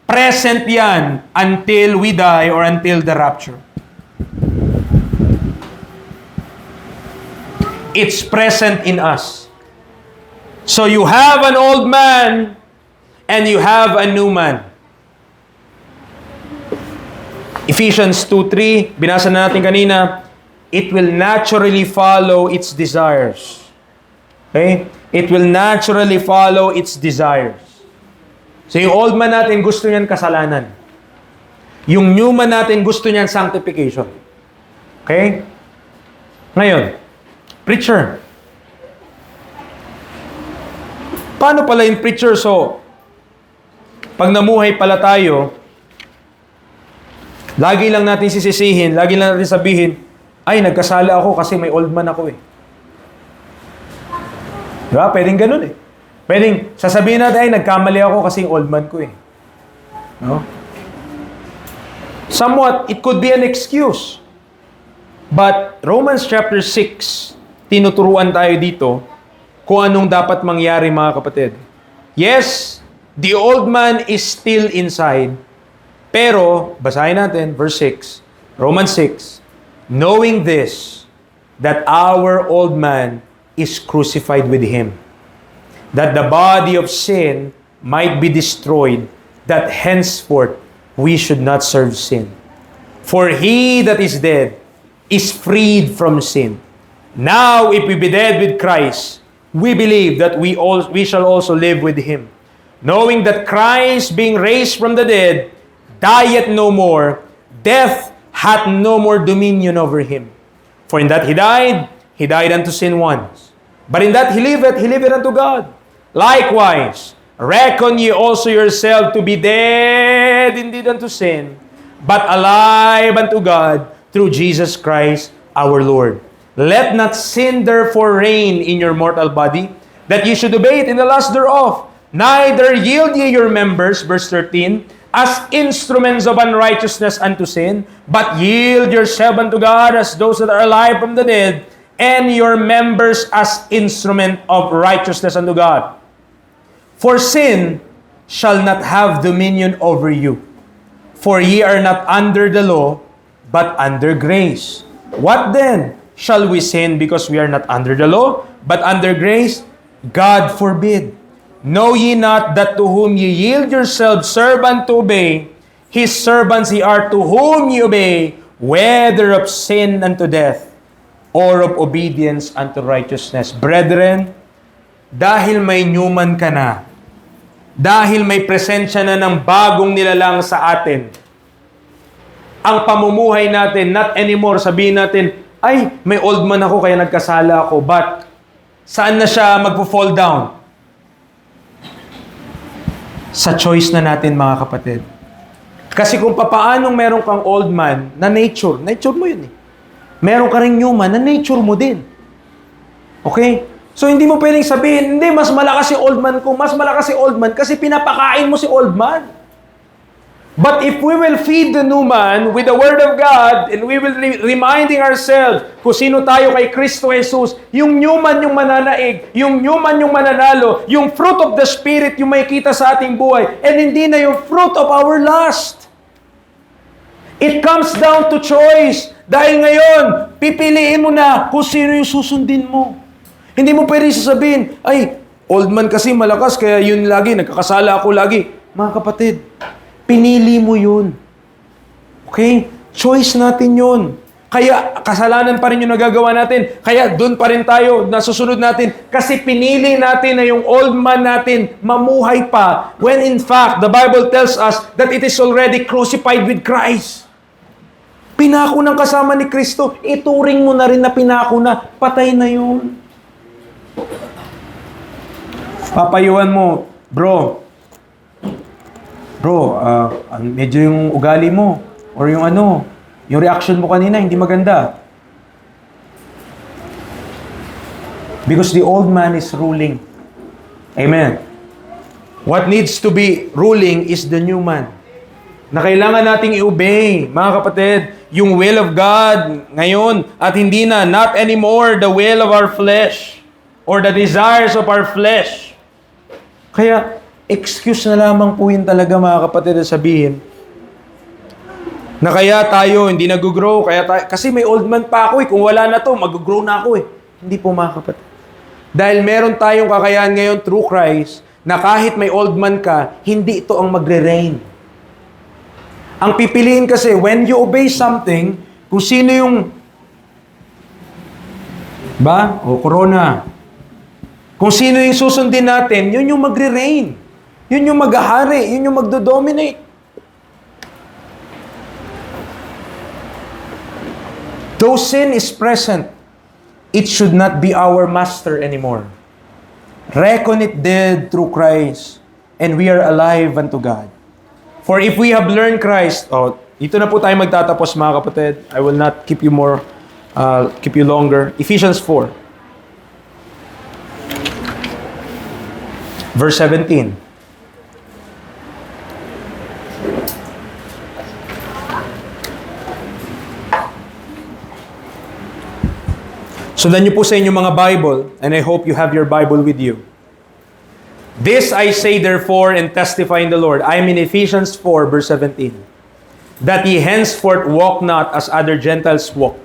present yan until we die or until the rapture. It's present in us. So you have an old man and you have a new man. Ephesians 2:3, binasa na natin kanina, it will naturally follow its desires. Okay? It will naturally follow its desires. So yung old man natin, gusto niyan kasalanan. Yung new man natin, gusto niyan sanctification. Okay? Ngayon, preacher. Paano pala yung preacher? So, pag namuhay pala tayo, lagi lang natin sisisihin, lagi lang natin sabihin, ay, nagkasala ako kasi may old man ako eh. Diba? Pwedeng ganun eh. Pwedeng sasabihin natin, ay, nagkamali ako kasi yung old man ko eh. No? Somewhat, it could be an excuse. But, Romans chapter 6, tinuturuan tayo dito kung anong dapat mangyari, mga kapatid. Yes, the old man is still inside. Pero, basahin natin, verse 6, Romans 6, knowing this, that our old man is crucified with him, that the body of sin might be destroyed, that henceforth we should not serve sin. For he that is dead is freed from sin. Now, if we be dead with Christ, we believe that we shall also live with him, knowing that Christ, being raised from the dead, dieth no more, death hath no more dominion over him. For in that he died unto sin once. But in that he liveth unto God. Likewise, reckon ye also yourself to be dead indeed unto sin, but alive unto God through Jesus Christ our Lord. Let not sin therefore reign in your mortal body, that ye should obey it in the lust thereof. Neither yield ye your members, verse 13, as instruments of unrighteousness unto sin, but yield yourself unto God as those that are alive from the dead, and your members as instrument of righteousness unto God. For sin shall not have dominion over you, for ye are not under the law, but under grace. What then? Shall we sin because we are not under the law, but under grace? God forbid. Know ye not that to whom ye yield yourselves servant to obey, his servants ye are to whom ye obey, whether of sin unto death, or of obedience unto righteousness. Brethren, dahil may Newman ka na, dahil may presensya na ng bagong nilalang sa atin, ang pamumuhay natin, not anymore, sabihin natin, ay, may old man ako kaya nagkasala ako, but saan na siya magpo-fall down? Sa choice na natin, mga kapatid. Kasi kung papaanong meron kang old man na nature mo yun eh. Meron ka rin new man na nature mo din. Okay? So hindi mo pwedeng sabihin, hindi, mas malakas si old man ko, mas malakas si old man kasi pinapakain mo si old man. But if we will feed the new man with the Word of God and we will reminding ourselves kung sino tayo kay Kristo Jesus, yung new man yung mananaig, yung new man yung mananalo, yung fruit of the Spirit yung makikita sa ating buhay, and hindi na yung fruit of our lust. It comes down to choice. Dahil ngayon, pipiliin mo na kung sino yung susundin mo. Hindi mo pwede sasabihin, ay, old man kasi malakas, kaya yun lagi, nagkakasala ako lagi. Mga kapatid, pinili mo yun. Okay? Choice natin yun. Kaya kasalanan pa rin yung nagagawa natin. Kaya doon pa rin tayo, nasusunod natin. Kasi pinili natin na yung old man natin mamuhay pa. When in fact, the Bible tells us that it is already crucified with Christ. Pinako ng kasama ni Kristo, ituring mo na rin na pinako na, patay na yun. Papayuan mo, bro, medyo yung ugali mo, or yung yung reaction mo kanina, hindi maganda. Because the old man is ruling. Amen. What needs to be ruling is the new man. Na kailangan nating i-obey, mga kapatid, yung will of God ngayon at hindi na, not anymore the will of our flesh or the desires of our flesh. Kaya, excuse na lamang po yun talaga, mga kapatid, na sabihin na kaya tayo hindi nag-grow, kasi may old man pa ako kung wala na to, mag-grow na ako Hindi po, mga kapatid. Dahil meron tayong kakayahan ngayon through Christ na kahit may old man ka, hindi ito ang magre-reign. Ang pipiliin kasi, when you obey something, kung sino yung corona. Kung sino yung susundin natin, yun yung magre-reign. Yun yung mag-ahari, yun yung magdo-dominate. Though sin is present, it should not be our master anymore. Reckon it dead through Christ, and we are alive unto God. For if we have learned Christ, dito na po tayo magtatapos, mga kapatid. I will not keep you longer. Ephesians 4. Verse 17. Sundan niyo po sa inyong mga Bible, and I hope you have your Bible with you. This I say therefore and testify in the Lord. I am in Ephesians 4 verse 17. That ye henceforth walk not as other Gentiles walk,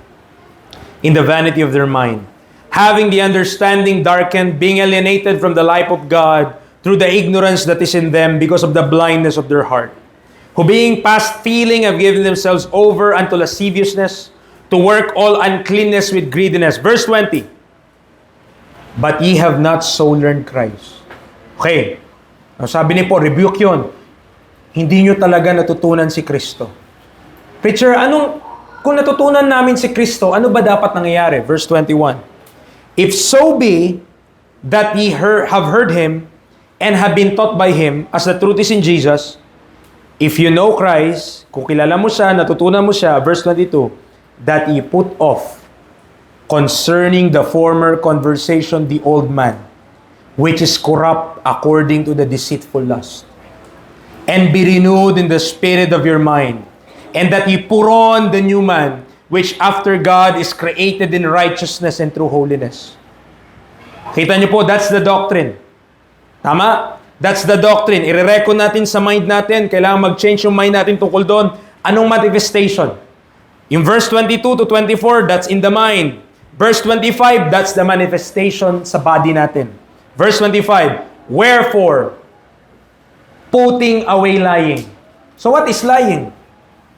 in the vanity of their mind, having the understanding darkened, being alienated from the life of God through the ignorance that is in them because of the blindness of their heart, who being past feeling have given themselves over unto lasciviousness, to work all uncleanness with greediness. Verse 20. But ye have not so learned Christ. Okay. Sabi niyo po, rebuke yun. Hindi nyo talaga natutunan si Kristo. Preacher, kung natutunan namin si Kristo, ano ba dapat nangyayari? Verse 21. If so be that ye have heard Him and have been taught by Him, as the truth is in Jesus, if you know Christ, kung kilala mo siya, natutunan mo siya, verse 22, that ye put off concerning the former conversation the old man, which is corrupt according to the deceitful lust, and be renewed in the spirit of your mind, and that ye put on the new man, which after God is created in righteousness and true holiness. Kita niyo po, that's the doctrine. Tama? That's the doctrine. I-reckon natin sa mind natin, kailangan mag-change yung mind natin tungkol doon. Anong manifestation? Yung verse 22 to 24, that's in the mind. Verse 25, that's the manifestation sa body natin. Verse 25, wherefore, putting away lying. So what is lying?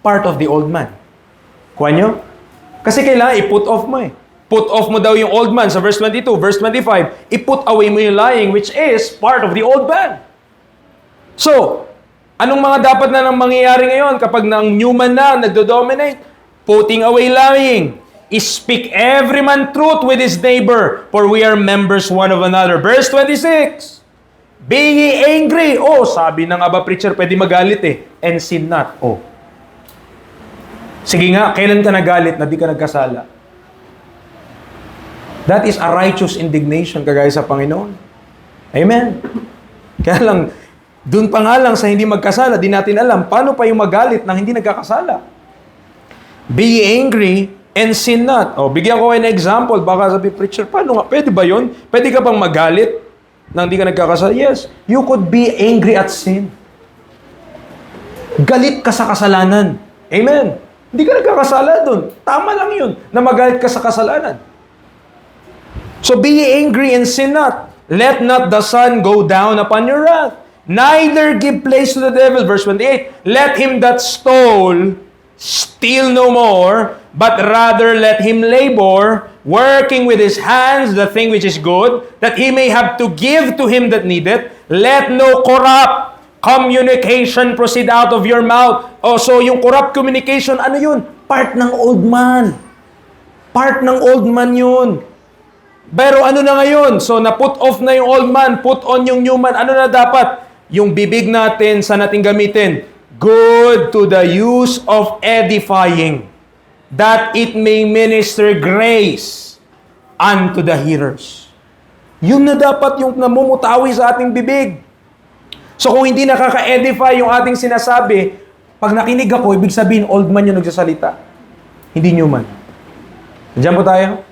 Part of the old man. Kuha nyo? Kasi kailangan i-put off mo Put off mo daw yung old man sa verse 22. Verse 25, i-put away mo yung lying, which is part of the old man. So, anong mga dapat na nang mangyayari ngayon kapag nang new man na, nagdo-dominate? Putting away lying. Speak every man truth with his neighbor, for we are members one of another. Verse 26, be ye angry. Sabi na nga ba, preacher, pwede magalit and sin not. Sige nga, kailan ka nagalit na di ka nagkasala? That is a righteous indignation, kagaya sa Panginoon. Amen. Kaya lang, dun pa nga lang sa hindi magkasala, di natin alam, paano pa yung magalit nang hindi nagkakasala? Be ye angry and sin not. Bigyan ko kayo ng example. Baka sabi, preacher, paano nga? Pwede ba yun? Pwede ka bang magalit nang hindi ka nagkakasala? Yes. You could be angry at sin. Galit ka sa kasalanan. Amen. Hindi ka nagkakasala dun. Tama lang yun, na magalit ka sa kasalanan. So be ye angry and sin not. Let not the sun go down upon your wrath. Neither give place to the devil. Verse 28. Let him that stole steal no more, but rather let him labor, working with his hands the thing which is good, that he may have to give to him that needeth. Let no corrupt Communication proceed out of your mouth. Oh, so yung corrupt communication, ano yun? Part ng old man. Part ng old man yun. Pero ano na ngayon? So, na-put off na yung old man, put on yung new man. Ano na dapat? Yung bibig natin, saan natin gamitin? Good to the use of edifying, that it may minister grace unto the hearers. Yun na dapat yung namumutawi sa ating bibig. So kung hindi nakaka-edify yung ating sinasabi, pag nakinig ako, ibig sabihin, old man yung nagsasalita. Hindi new man. Diyan po tayo?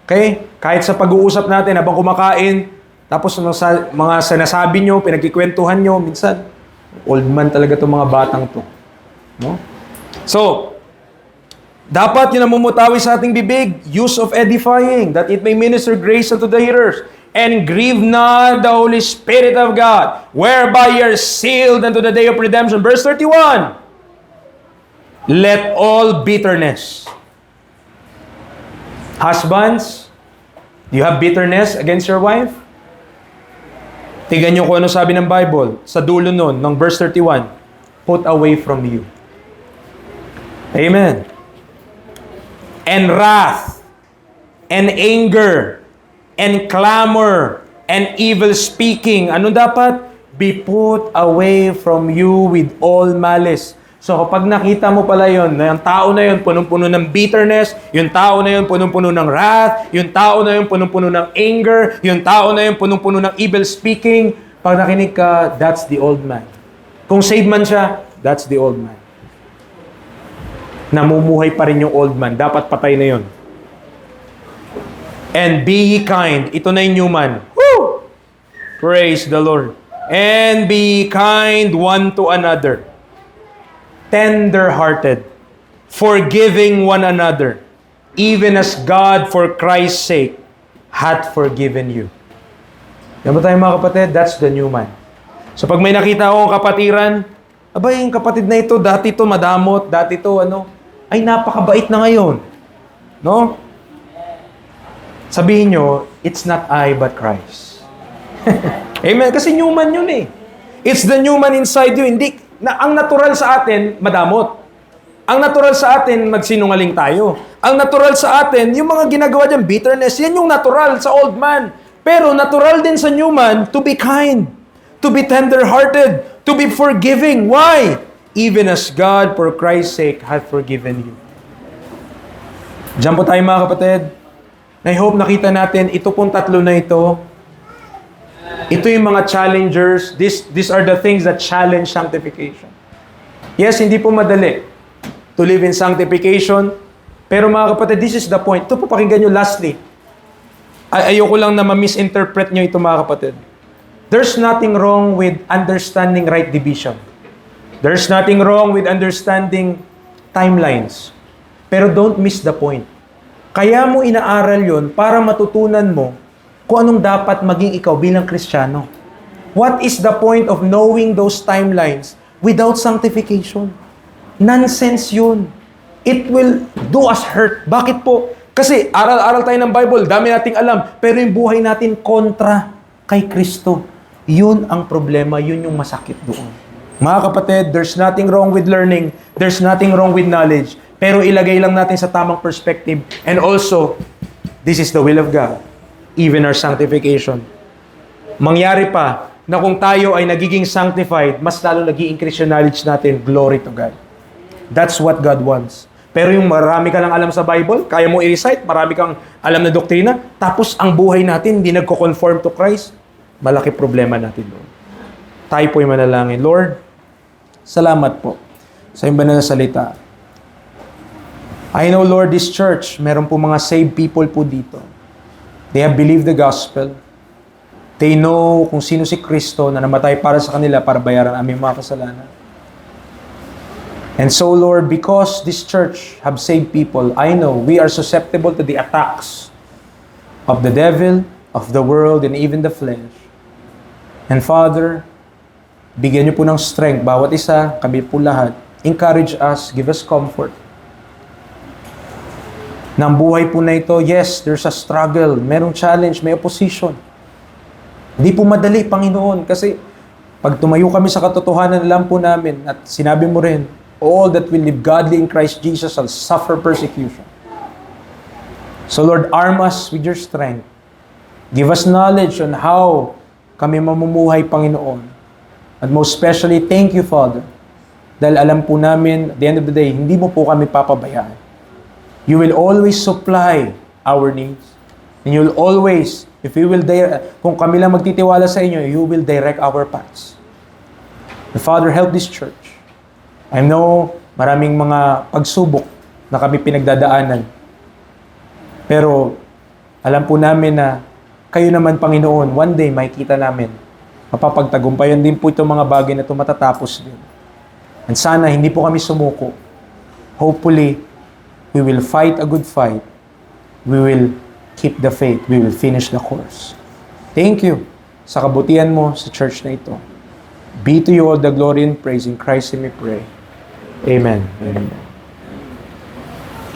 Okay? Kahit sa pag-uusap natin, habang kumakain, tapos mga sinasabi nyo, pinagkikwentuhan nyo, minsan, old man talaga itong mga batang to. No? So, dapat yung namumutawi sa ating bibig, use of edifying, that it may minister grace unto the hearers. And grieve not the Holy Spirit of God, whereby ye are sealed unto the day of redemption. Verse 31. Let all bitterness. Husbands, do you have bitterness against your wife? Tingnan nyo kung ano sabi ng Bible. Sa dulo nun, ng verse 31. Put away from you. Amen. And wrath, and anger, and clamor, and evil speaking. Ano dapat? Be put away from you with all malice. So kapag nakita mo pala yun, na yung tao na yun punong-puno ng bitterness, yung tao na yun punong-puno ng wrath, yung tao na yun punong-puno ng anger, yung tao na yun punong-puno ng evil speaking, pag nakinig ka, that's the old man. Kung saved man siya, that's the old man. Namumuhay pa rin yung old man. Dapat patay na yun. And be ye kind. Ito na yung new man. Woo! Praise the Lord. And be kind one to another. Tender-hearted. Forgiving one another. Even as God for Christ's sake hath forgiven you. Yan ba tayo mga kapatid? That's the new man. So pag may nakita akong kapatiran, abay, yung kapatid na ito, dati ito madamot, dati ito ay napakabait na ngayon. No? Sabihin nyo, it's not I but Christ. Amen? Kasi new man yun eh. It's the new man inside you. Hindi, ang natural sa atin, madamot. Ang natural sa atin, magsinungaling tayo. Ang natural sa atin, yung mga ginagawa dyan, bitterness, yan yung natural sa old man. Pero natural din sa new man, to be kind, to be tender-hearted, to be forgiving. Why? Even as God, for Christ's sake, hath forgiven you. Diyan po tayo mga kapatid. I hope nakita natin, ito pong tatlo na ito, ito yung mga challengers. These are the things that challenge sanctification. Yes, hindi po madali to live in sanctification. Pero mga kapatid, this is the point. Ito po, pakinggan nyo lastly. Ayoko lang na ma-misinterpret nyo ito mga kapatid. There's nothing wrong with understanding right division. There's nothing wrong with understanding timelines. Pero don't miss the point. Kaya mo inaaral yon para matutunan mo kung anong dapat maging ikaw bilang Kristiyano. What is the point of knowing those timelines without sanctification? Nonsense yun. It will do us hurt. Bakit po? Kasi aral-aral tayo ng Bible, dami nating alam, pero yung buhay natin kontra kay Kristo. Yun ang problema, yun yung masakit doon. Mga kapatid, there's nothing wrong with learning, there's nothing wrong with knowledge, pero ilagay lang natin sa tamang perspective. And also, this is the will of God. Even our sanctification. Mangyari pa na kung tayo ay nagiging sanctified, mas lalo nag-i-increase yung knowledge natin. Glory to God. That's what God wants. Pero yung marami ka lang alam sa Bible, kaya mo i-recite, marami kang alam na doktrina, tapos ang buhay natin hindi nagko-conform to Christ, malaki problema natin doon. Tayo po yung manalangin. Lord, salamat po sa iyong banal na salita. I know, Lord, this church, meron po mga saved people po dito. They have believed the gospel. They know kung sino si Kristo na namatay para sa kanila para bayaran aming mga kasalanan. And so, Lord, because this church have saved people, I know we are susceptible to the attacks of the devil, of the world, and even the flesh. And Father, bigyan niyo po ng strength, bawat isa, kami po lahat. Encourage us, give us comfort. Nang buhay po na ito, yes, there's a struggle, merong challenge, may opposition. Hindi po madali, Panginoon, kasi Pag tumayo kami sa katotohanan, alam po namin at sinabi mo rin, all that will live godly in Christ Jesus shall suffer persecution. So Lord, arm us with your strength. Give us knowledge on how kami mamumuhay, Panginoon. And most especially, thank you, Father. Dahil alam po namin, at the end of the day, hindi mo po kami papabayaan. You will always supply our needs. And you will always, kung kami lang magtitiwala sa inyo, you will direct our paths. And Father, help this church. I know maraming mga pagsubok na kami pinagdadaanan. Pero alam po namin na kayo naman, Panginoon, one day makikita namin. Mapapagtagumpayan din po itong mga bagay na ito matatapos din. And sana hindi po kami sumuko. Hopefully, we will fight a good fight. We will keep the faith. We will finish the course. Thank you sa kabutihan mo sa church na ito. Be to you all the glory and praise. In Christ we pray. Amen. Amen.